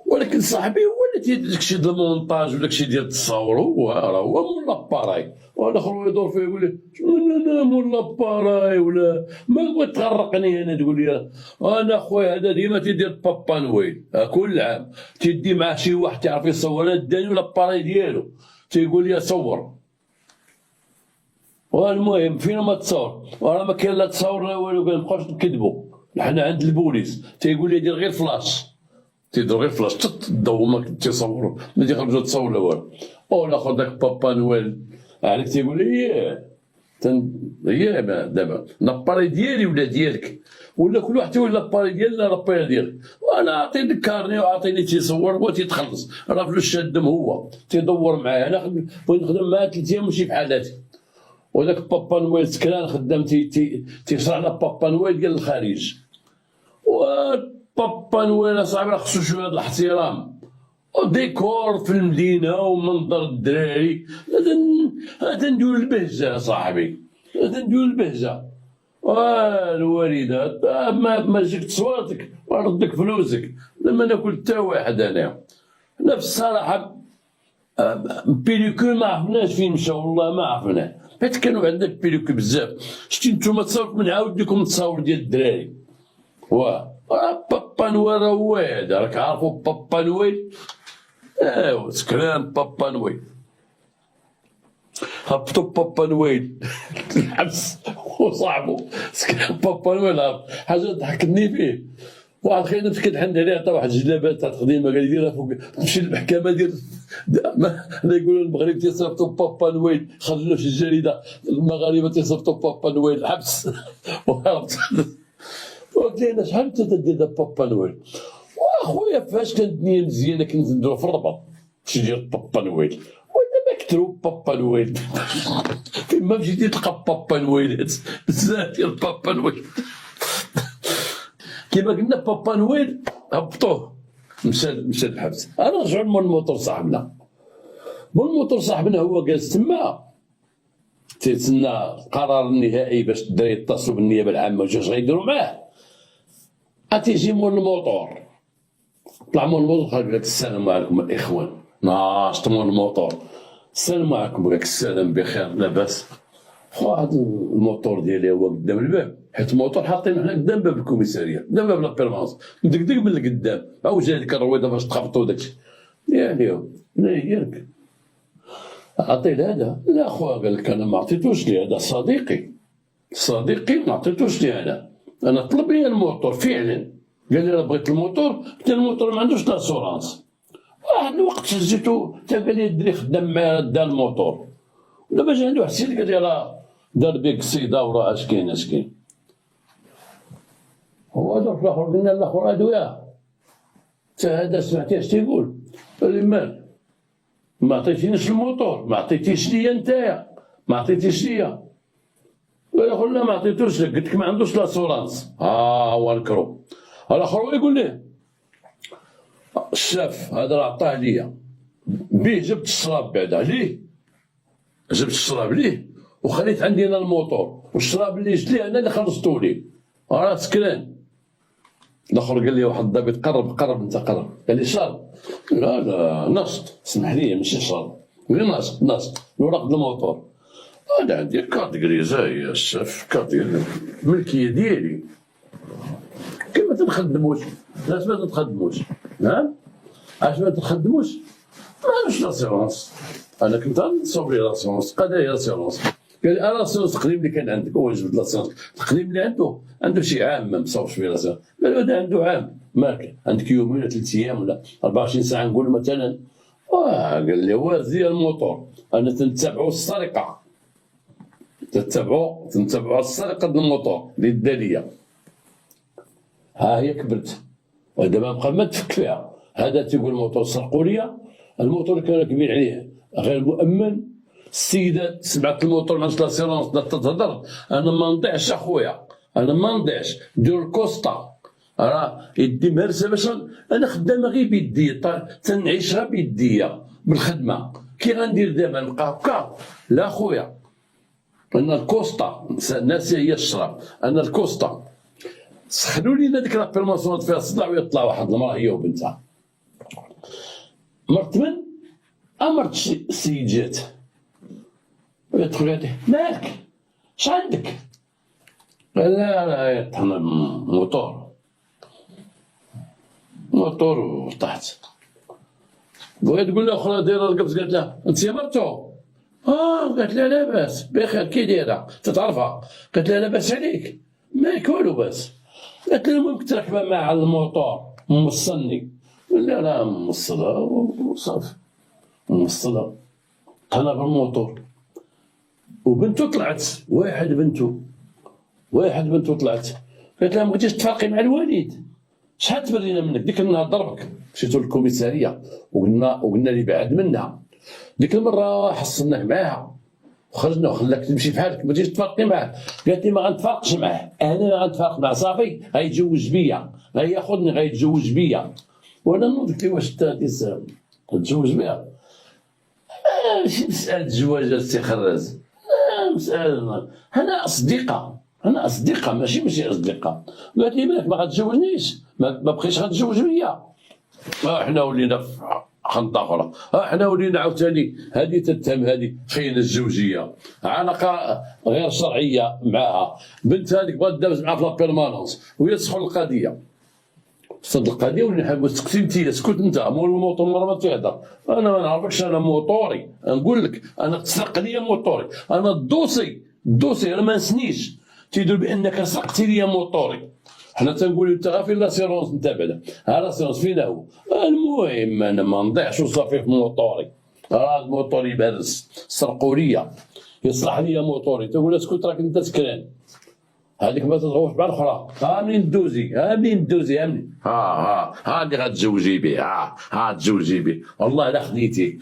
ولكن صاحبي هو وليتي داكشي ديال المونتاج وداكشي ديال تصاورو راه هو مول لاباراي، والاخر يدور فيه يقول لي انا مول لاباراي ولا ما بغيت تغرقني انا تقول لي انا خويا هذا ديما تيدير بابا نويل كل عام تيدي معاه شي واحد تعرف يصور، انا داني لاباراي ديالو تيقول لي صور. والمهم فين ما تصور وراه ما كاين لا تصور لا والو، كنبقاوش نكذبوا حنا عند البوليس تيقول لي دير غير فلاش، تيدير غير فلاش الضو ما تيصوروا ما تيخرجوا تصور لا والو. والاخر داك بابا نويل عليك تيقول لي ياه دابا لاباري ديالي ولا ديالك ولا كل واحد تيقول لاباري ديالي لا لاباري ديالك، وانا عطيني كارني وعطيني تيصور هو تيتخلص راه فلوس شادم هو تيدور معايا. انا بغيت نخدم معاه 3 ايام ماشي بحالاتي. وداك بابا نويل سكران خدام تيشرح لنا بابا نويل ديال الخارج. وبابا نويل اصاحبي راه خصو شويه د الاحترام وديكور في المدينه ومنظر الدراري، هذا نديرو البهجه صاحبي، هذا نديرو البهجه. والوالده ما جيك تصويرتك وردك فلوسك لما ناكل حتى واحد. انا في الصراحه بيليكول ما عرفناش فين مشى، والله ما عرفناه، حيت كانوا عندنا بيليكول بزاف. شتي نتوما تصاورت من عاود لكم التصاور ديال الدراري. بابا نويل هو هذا، راك عارفو بابا نويل؟ ايوا سكران بابا نويل. هبطوا بابا نويل الحبس وصاحبو سكران بابا نويل. حاجه ضحكتني فيه، واحد خينا مسكين حند عليه عطا واحد الجلابات تاع التخديمه قال لي ديرها فوق تمشي للمحكمه ديال لا يقولوا المغرب تيصيفطوا بابا نويل، خرجوا في الجريده المغاربه تيصيفطوا بابا نويل الحبس. وهربت قلت ليه انا شحال انت تدير بابا نويل؟ واخويا فاش كانت الدنيا مزيانه كنت نديرو في الرباط باش ندير بابا نويل، ودابا كثروا بابا نويل. فين ما مشيتي تلقى بابا نويلات بزاف ديال بابا نويل. كيما قلنا بابا نويل هبطوه مشى للحبس. انا رجعوا لمول الموتور صاحبنا، مول الموتور صاحبنا هو جالس تما تيتسنى القرار النهائي باش الدراري يتصلوا بالنيابه العامه واش غيديروا معاه. تيجي مول الموتور، طلع مول الموتور قال لك السلام عليكم الاخوان، ناشط مول الموتور السلام عليكم ولك السلام بخير لاباس. واحد الموتور ديالي هو قدام الباب، حيت الموتور حاطين حنا قدام باب الكوميساريه قدام باب لابيرمونس، مدقدق من القدام او جا هذيك الرويضه باش تخبطوا داكشي يعني لا ديالك عطيه لهذا. لا خويا قال لك انا ما عطيتوش ليه، هذا صديقي ما عطيتوش ليه، انا طلب لي الموتور فعلا قال لي راه بغيت الموتور، قلت له الموتور ما عندوش لاسورانس. واحد الوقت شجيتو حتى قال لي الدري خدام معايا دا الموتور، دابا جا عنده واحد السيد قال لي راه دار بيك الصيده وراه اش كاين. هو هذاك الاخر قلنا الاخر ادويه حتى هذا سمعتي اش تيقول؟ قال لي مال ما عطيتينيش الموتور، ما عطيتيش ليا نتايا، ما عطيتيش ليا. قال الاخر لا ما عطيتوش لك، قلت لك ما عندوش لاسورانس. هو نكرو. الاخر يقول ليه الشاف هذا راه عطاه ليا بيه، جبت الشراب بعدا عليه، جبت الشراب ليه وخليت عندي انا الموتور، والشراب اللي جت ليه انا اللي خلصتو ليه، راه سكران. الاخر قال لي واحد الضابط قرب انت قرب، قال لي شرب؟ لا نشط، اسمح لي ماشي شرب، غير نشط الوراق ديال الموتور. انا عندي كارت كريزا يا الشاف، كارت الملكيه ديالي. كيما تنخدموش؟ علاش ما تنخدموش؟ نعم علاش ما تنخدموش؟ ما عندوش لاسيرونس. انا كنت نصوب لي لاسيرونس، قال لي لاسيرونس، قال لي لاسيرونس التقديم اللي كان عندك هو جبد لاسيرونس، التقديم اللي عنده شي عام ما مصوبش فيه لاسيرونس. قال له هذا عنده عام، مالك عندك يومين ولا 3 ايام ولا 24 ساعه نقول مثلا. قال لي وازي الموتور انا تنتبعوا السرقه، تنتبعوا السرقه ديال الموتور اللي دا ليا. ها هي كبرت ودابا بقى ما تفك فيها. هذا تيقول الموتور سرقوا ليا، الموتور كانوا راكبين عليه غير مؤمن. السيده سمعت الموتور ما عندوش لاسيرونس بدات تهضر، انا ما نضيعش اخويا، انا ما نضيعش، ديروا الكوسطا راه يدي مهرسه باش انا خدامه غير بيديا، تنعيشها بيديا بالخدمه. كي غندير دابا نبقى هكا؟ لا خويا انا الكوسطا ناسي هي الشراب، انا الكوسطا سخنوا لينا ديك لابيرمونسيون فيها صداع ويطلع واحد المراه هي وبنتها. مرت من امرت السيد جات ويدخل عليه مالك اش عندك؟ قال لا يطحن موتور وطحت. بغيت تقول له اخرى دايره القفز، قالت لها انت يا مرتو؟ قالت لها لاباس بخير كي دايره تتعرفها؟ قالت لها لاباس عليك ما والو باس. قالت لها المهم كنت راكبه مع الموتور موصلني. قال لها لا موصلها وصافي موصلها طحنا بالموتور وبنته طلعت واحد بنته طلعت. قالت لها ما بغيتيش تفرقي مع الوالد شحال تبرينا منك ديك النهار ضربك مشيتو للكوميساريه وقلنا لي بعد منا ديك المره حصلناك معاها وخرجنا وخلاك تمشي بحالك ما بغيتيش تفرقي معاه. قالت لي ما غنتفارقش معاه انا ما غنتفارق معاه صافي غيتزوج بيا غياخذني غيتزوج بيا. وانا قلت لي واش انت غادي تتزوج بيا؟ ماشي مساله زواج السي خراز مساله انا اصدقاء ماشي اصدقاء. قالت لي مالك ما غتزوجنيش ما بقيتش غتزوج بيا. حنا ولينا في خنطه اخرى حنا ولينا عاوتاني هذه تتهم هذه خيانه الزوجيه علاقه غير شرعيه معها. بنت هذيك بغات دابز معها في لابيرمانونس وهي تدخل القضيه صد القضيه ولينا حنقول سكتي انت اسكت انت مول الموطور المره ما تهضر. انا ما نعرفكش انا موطوري نقول لك انا تسرق لي موطوري انا الدوسي انا ما نسنيش تيدير بانك سرقتي لي موطوري. حنا تنقولوا انت غير في لاسيرونس انت بعدا ها لاسيرونس فينا هو. المهم انا ما نضيعش وصافي في موطوري راه موطوري بارز سرقوا ليا يصلح ليا موطوري تقول اسكت راك انت سكران هذيك ما تضغوش مع الاخرى. منين دوزي ها اللي غتزوجي به ها تزوجي به والله لا خديتيه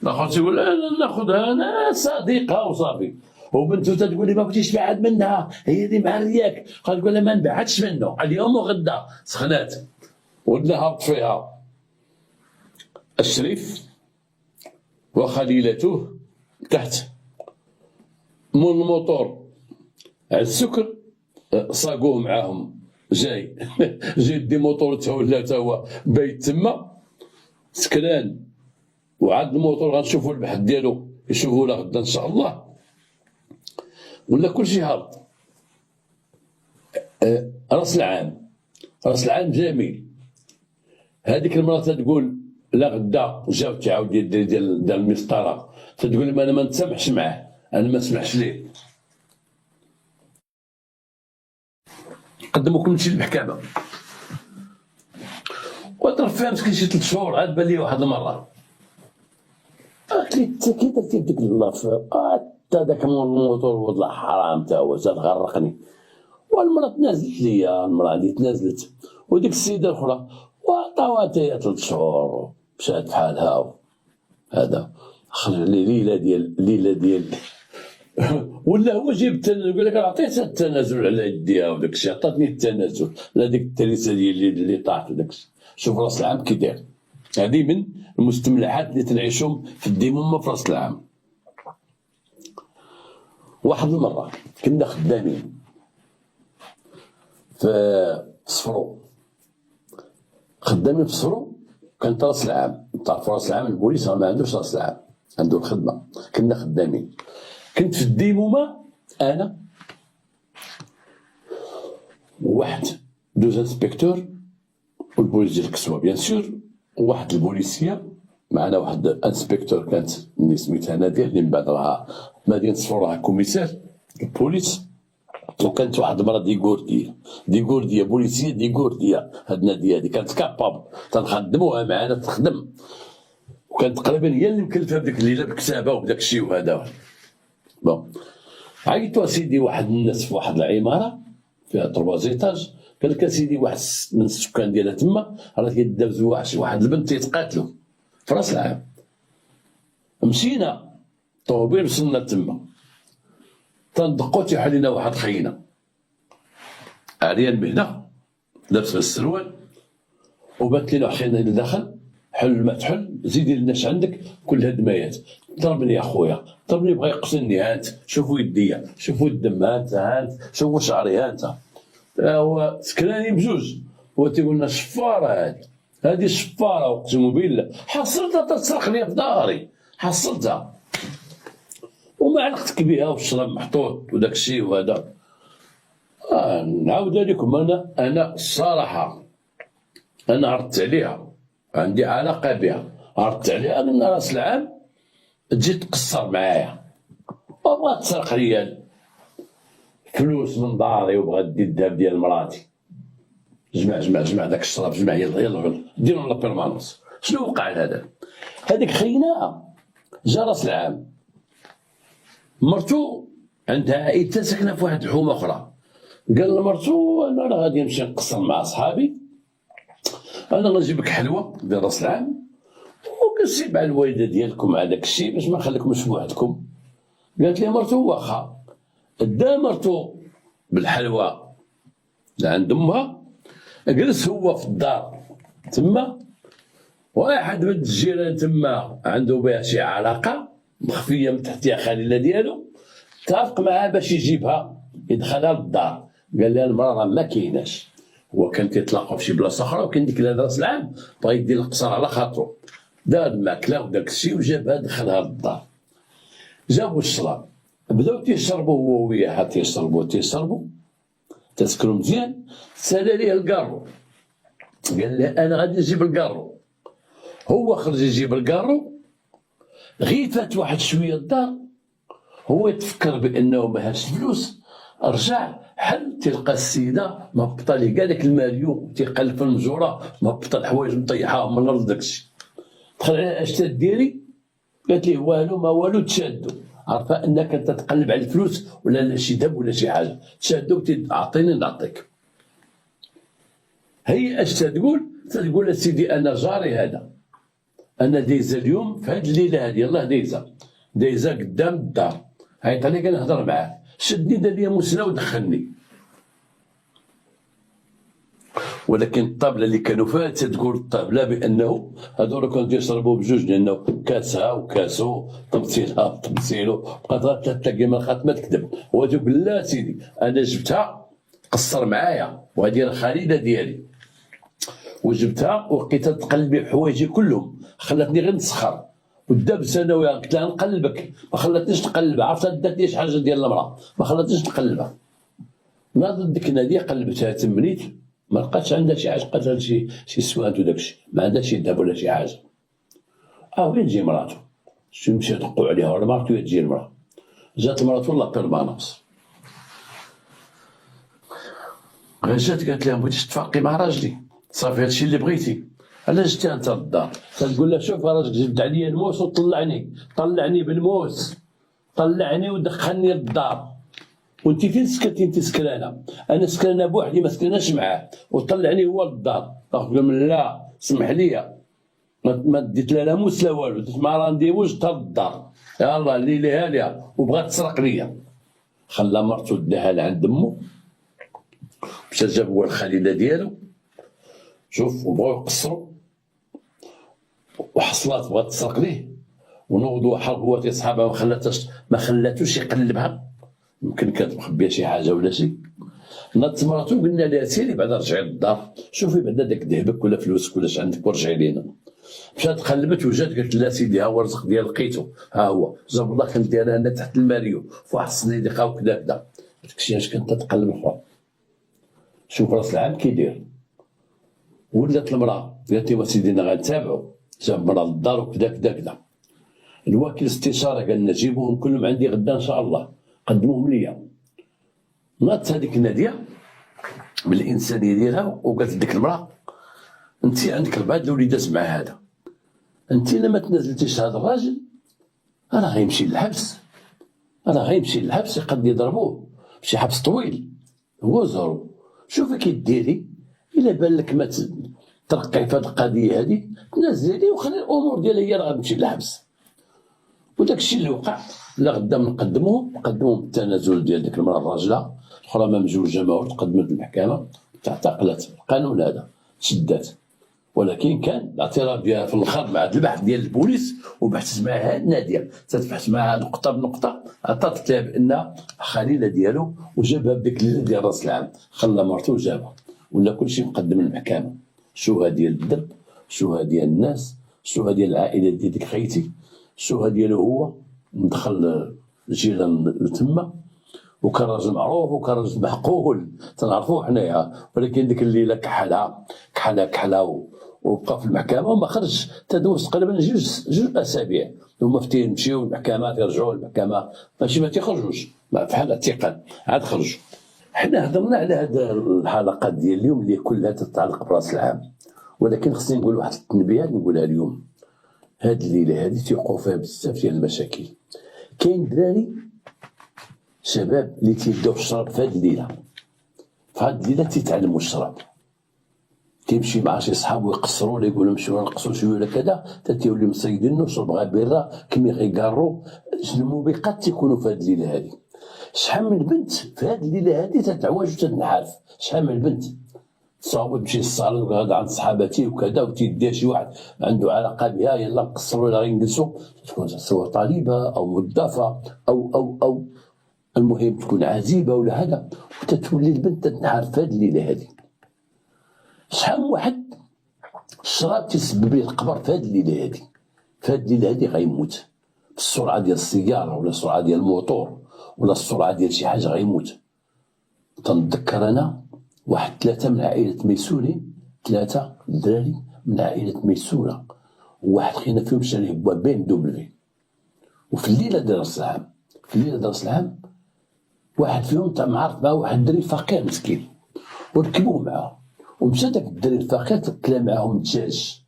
الاخر تيقول ناخذها انا صديقه وصافي. وبنته تقول لي ما بغيتيش تبعد منها هي اللي مع الرياك. تقول لها ما نبعدش منه اليوم وغدا سخنات ولدنا هبط فيها الشريف وخليلته تحت من الموتور على السكر صاقوه معاهم جاي دي موتور تا هو بايت تما سكران وعاد الموتور غنشوفوا البحث ديالو يشوفوا له غدا ان شاء الله ولا كلشي هابط. راس العام جميل. هذيك المراه تقول لا غدا جاو تعاود ديال المسطره تقول لهم انا ما نتسامحش معاه انا ما نسمحش ليه. قدموا كلشي للمحكمه وضرب فيها مسكين شي 3 شهور عاد بان لي واحد المره. قالت لي انت كي درتي بديك اللاف حتى داك الموتور والله حرام تا هو تغرقني. والمراه تنازلت ليا المراه اللي تنازلت وديك السيده الاخرى وعطاوها حتى هي 3 شهور مشات بحالها. هذا خرج لي ليله ديال ولا هو جيب يقول لك عطيتها التنازل على يديها وداك الشيء عطاتني التنازل لا ديك التريسه ديالي اللي طاحت وداك الشيء. شوف راس العام كي داير. هذه من المستملحات اللي تنعيشهم في الديمومه في راس العام. واحد المره كنا خدامين في صفرو كانت راس العام. تعرف راس العام البوليس ما عندوش راس العام عنده الخدمه. كنا خدامين كنت في الديمومه انا وواحد 2 انسبكتور والبوليس ديال الكسوه بيان سور وواحد البوليسيه معنا واحد انسبكتور كانت اللي سميتها ناديه اللي من بعد راها مدينه صفر راها كوميسار البوليس. وكانت واحد المرا ديغورديه بوليسيه ديغورديه. هاد ناديه هادي كانت كابابل تنخدموها معنا تخدم وكانت تقريبا هي اللي مكلفه بديك الليله بالكتابه وبداك الشيء وهذا. بون عيطوا سيدي واحد الناس في واحد العماره فيها 3 زيتاج. قال لك سيدي واحد من السكان ديالها تما راه كيدابزوا واحد البنت تيتقاتلوا في راس العام. مشينا طوبيل وصلنا تما تندقوا تيحل لنا واحد خينا عريان بهنا لابس السروال وبات لنا خينا اللي دخل حل ما تحل زيدي لنا اش عندك كلها دمايات. ضربني يا اخويا ضربني بغا يقتلني هانت شوفوا يديا شوفوا الدم هانت شوفوا شعري هانت. هو سكراني بجوج هو تيقول لنا شفاره هادي هذه الشفاره اقسم بالله حصلتها تسرق لي في داري، حصلتها وما علقتك بها والشراب محطوط وداك الشيء وهذا. نعاود لكم انا الصراحه انا عرضت عليها، عندي علاقه بها، عرضت عليها ان راس العام تجي تقصر معايا وبغات تسرق لي فلوس من داري وبغات دير الذهب ديال مراتي. جمع داك الشراب، جمع يلا ديروا لا بيرمانونس. شنو وقع لهذا؟ هذيك خيناها جا راس العام مرتو عندها عائلتها ساكنه في واحد الحومه اخرى، قال لمرتو انا راه غادي نمشي نقصر مع صحابي، انا غنجيب لك حلوه ديال راس العام وكنسيب على الوالده ديالكم على داك الشيء باش ما نخليكمش بوحدكم. قالت لي مرتو واخا. دا مرتو بالحلوى لعند امها، جلس هو في الدار تما، واحد من الجيران تما عنده بها شي علاقه مخفيه من تحت يا خليله ديالو، اتفق معاه باش يجيبها يدخلها للدار. قال لها المراه راه ما كايناش، هو كان تيتلاقاو في شي بلاصه اخرى وكان ديك راس العام بغا يدير القصر على خاطرو، دار الماكله وداك الشيء وجابها دخلها للدار. جابوا الشراب بداو تيشربوا هو وياها، تيشربوا تسكروا مزيان. سال ليه الكارو، قال له انا غادي نجيب الكارو. هو خرج يجيب الكارو، غير فات واحد شويه الدار، هو يتفكر بانه ما هاش فلوس، رجع حل تلقى السيده مهبطه ليه كاع داك الماليو، تيقلب في المجوره مهبطه الحوايج مطيحاهم من الارض داكشي. دخل عليها اش تديري؟ قالت ليه والو ما والو، تشادو عرفه انك انت تقلب على الفلوس ولا شي دب ولا شي حاجه، تشادو اعطيني نعطيك. هي اش تقول؟ تقول اسيدي انا جاري هذا، انا دايزه اليوم في هذه الليله هذه، يلاه دايزه قدام الدار، عيط عليك نهضر معاه، شدني دار لي مسنه ودخلني. ولكن الطابله اللي كانوا فيها تقول الطابله بانه هذول كانوا تيشربوا بجوج، لانه كاسها وكاسو تمثيلها تمثيلو، بقات غير 3 ايامات ما تكذب. هو تقول لا سيدي انا جبتها قصر معايا وهذه الخليله ديالي، وجبتها وبقيت تقلب لي حوايجي كلهم، خلاتني غير نسخر ودابس انا وياها. قلت لها نقلبك، ما خلاتنيش نقلبها، عرفت دات لي شي حاجه ديال المراه ما خلاتنيش نقلبها. ناضت ديك ناديه قلبتها تمنيت ما لقاتش عندها شي حاجه، لقاتها شي سواد وداكشي، ما عندها شي ذهب ولا شي حاجه. وين تجي مراتو؟ شو مشى دقوا عليها ولا مراتو تجي المراه؟ جات مراتو لا بيرمانونس، غير جات قالت لها بغيتيش تفرقي مع راجلي، صافي هادشي اللي بغيتي، علاش جيتي انت للدار؟ تقول لها شوف راجلك جبد عليا الموس وطلعني بالموس، طلعني ودخلني للدار، وانت فين سكنتي؟ انت سكرانه، انا سكرانه بوحدي ما سكناش معاه، وطلعني هو للدار. قال من لا سمح لي، ما ديت لا موس لا والو، درت مع رانديوج حتى للدار، يلاه الليله هاليه وبغات تسرق ليا. خلى مرتو داها لعند امو، مشى جاب هو الخليله ديالو، شوف وبغاو يقصروا، وحصلات بغات تسرق ليه، ونوضوا حرب هو تيصحابها ما خلاتوش يقلبها، يمكن كانت مخبيه شي حاجه ولا شي. ناضت مراتو قلنا لها سيري بعدا رجعي للدار، شوفي بعدا داك ذهبك ولا فلوسك ولا اش عندك ورجعي لينا. مشات قلبت وجات قالت لها سيدي ها هو الرزق ديال لقيتو، ها هو جاب الله كندير انا تحت الماريو في واحد الصنيديقه وكذا كذا. داكشي اش كنت تقلب الحر. شوف راس العام كيدير. ولات المراه قالت لي سيدي انا غنتابعو، جاب مراه للدار وكذا كذا كذا. الوكيل الاستشاره قال لنا جيبوهم كلهم عندي غدا ان شاء الله، قدموهم ليا. ناضت هذيك الناديه بالانسانيه ديالها وقالت لديك المراه انت عندك 4 الوليدات مع هذا، انت الا ما تنازلتيش هذا الراجل راه غيمشي للحبس، يقد يضربوه بشي حبس طويل. هو زهرو شوفي كي ديري، الا بان لك ما ترقعي في هذه القضيه هذه تنازلي وخلي الامور ديالها هي راه غتمشي للحبس. وداك الشيء اللي وقع، لا غدا نقدموهم بالتنازل ديال ديك المراه الراجله الاخرى ما مزوجه ما تقدمت للمحكمه تعتقلت، القانون هذا تشدات. ولكن كان الاعتراف ديالها في الاخر مع البحث ديال البوليس وبحثت معها ناديه، تتبحث معها نقطه بنقطه، عطات لها بان خليله ديالو وجابها بديك الليله ديال راس العام، خلى مرته وجابها ولا كلشي مقدم للمحكمه. شو هذه ديال الدرب الشوهه ديال الناس، الشوهه ديال العائله ديال ديك خيتي، الشوهه ديالو هو مدخل الجيران تما، وكان راجل معروف وكان راجل محقول تنعرفوه حنايا، ولكن ديك الليله كحلها وبقى في المحكمه وما خرج، تدوز تقريبا جوج اسابيع، هما فتين مشيو للمحكمه تيرجعوا للمحكمه ماشي ما تيخرجوش بحال الثقل عاد خرجوا. حنا هضرنا على هاد الحلقات ديال اليوم اللي كلها تتعلق براس العام، ولكن خصني نقول واحد التنبيهات نقولها اليوم. هاد الليله هادي تيوقعوا فيها بزاف ديال المشاكل. كاين دراري شباب اللي تيبداو الشراب في هاد الليله، في هاد الليله تيتعلموا الشراب، تيمشي مع شي صحابو يقصروا ولا يقولوا نمشيو نقصروا شويه ولا كذا، حتى تيولي مصيدينو شرب غا بيرا كمي غيكارو. الموبقات تيكونوا في هاد الليله هادي. شحال من بنت في هاد الليله هادي تتعوج وتتنحاف، شحال من بنت تصاوب تمشي للصالون وهذا عند صحاباتي وكذا، وتيديها شي واحد عنده علاقه بها يلا نقصروا ولا غنجلسوا، تكون سواء طالبه او موظفه او المهم تكون عزيبه ولا هذا، وتتولي البنت تتنحاف في هاد الليله هادي. شحال من واحد الشراب تيسبب ليه القبر في هاد الليله هادي، في هاد الليله هادي غيموت بالسرعه ديال السياره ولا السرعه ديال الموتور ولا السرعه ديال شي حاجه غيموت. تنتذكر انا واحد 3 من عائله ميسورين، 3 دراري من عائله ميسوره، وواحد خينا فيهم شرا ليه بوابين دوبلفي، وفي الليله ديال راس العام، في الليله ديال راس العام واحد فيهم معرف مع واحد الدري فقير مسكين، وركبوه معاه ومشى داك الدري الفقير كلا معاهم الدجاج،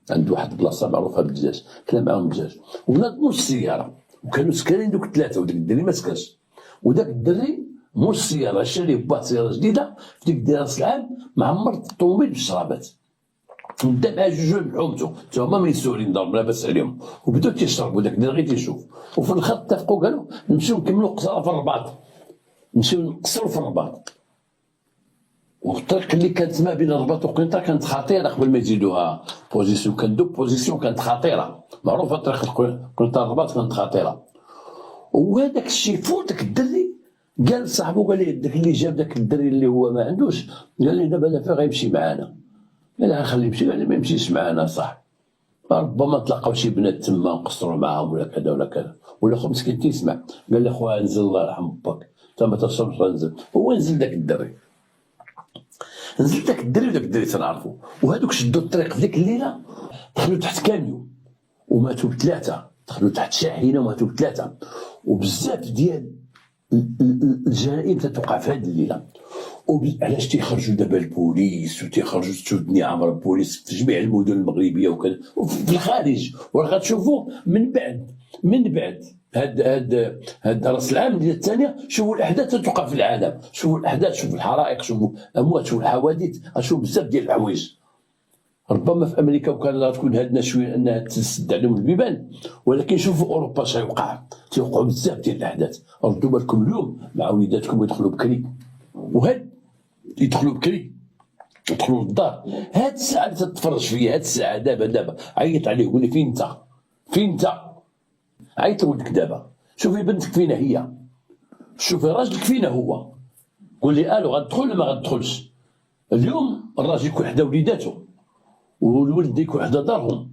عند واحد البلاصه معروفه بالدجاج، كلا معاهم الدجاج وناض موش السياره، وكانوا سكرين دوك 3 وداك الدري ما سكرش، وداك الدري موش السياره شرا ليه با سياره جديده في ديك راس العام معمر الطوموبيل بالشرابات، ودا مع جوج بحومتو تا هما ميسورين دار لاباس عليهم، وبداو تيشربوا داك الدري غير تيشوف، وفي الاخر اتفقوا قالوا نمشيو نكملوا قصره في الرباط، نمشيو نقصروا في الرباط. والطريق اللي كانت ما بين الرباط وقنيطره كانت خطيره قبل ما يزيدوها بوزيسيون، كان دوك بوزيسيون كانت خطيره معروفه، طريق قنيطره الرباط كانت خطيره. وهذاك الشيء فوت داك الدري قال لصاحبو، قال لي داك اللي جاب داك الدري اللي هو ما عندوش، قال لي دابا دافع غيمشي معانا، قال غنخليه يمشي، قال لي ما يمشيش معانا صح، ربما تلقاو شي بنات تما نقصروا معاهم ولا كذا ولا كذا، ولا خو مسكين تيسمع قال لي خويا نزل الله يرحم باك انت ما تشربش غنزل، هو نزل داك الدري، نزل داك الدري وداك الدري تنعرفو، وهذوك شدوا الطريق في ديك الليله دخلوا تحت كاميو وماتوا ب3، دخلوا تحت شاحنه وماتوا ب3، وبزاف ديال الجرائم تتوقع في هذه الليله. علاش تيخرجوا دابا البوليس وتيخرجوا السودني عامر البوليس في جميع المدن المغربيه وكذا وفي الخارج، وغتشوفوا من بعد هاد راس العام ديال الثانيه، شوفوا الاحداث تتوقع في العالم، شوفوا الاحداث، شوفوا الحرائق، شوفوا الاموات، شوفوا الحوادث، غتشوفوا بزاف ديال الحوايج. ربما في امريكا وكندا تكون هادنا شويه انها تسد عليهم البيبان، ولكن شوفوا اوروبا اش غيوقع، تيوقعوا بزاف ديال الاحداث. ردوا بالكم اليوم مع وليداتكم يدخلوا بكري، وهاد يدخلوا بكري يدخلوا للدار، هاد الساعه اللي تتفرج فيها، هاد الساعه دابا عيط عليه قول لي فين انت عيط لولدك دابا، شوفي بنتك فينا هي، شوفي راجلك فينا هو، قول لي الو غتدخل ولا ما غتدخلش. اليوم الراجل يكون حدا وليداته والولد يكون حدا دارهم،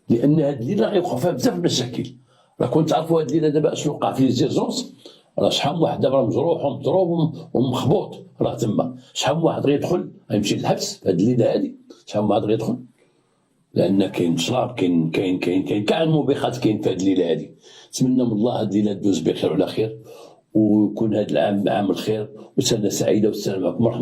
لان هاد الليله غيوقع فيها بزاف المشاكل. راه كنت تعرفوا هاد الليله دابا اش وقع في زيرجونس، راه شحال من واحد دابا مجروح ومضروب ومخبوط راه تما، شحال من واحد غيدخل غيمشي للحبس في هاد الليله هادي، شحال من واحد غيدخل، لان كاين شراب، كاين كاع الموبقات كاين في هاد الليله هادي. نتمنى من الله هاد الليله دوز بخير وعلى خير، ويكون هاد العام عام الخير وسنه سعيده، والسلام عليكم ورحمه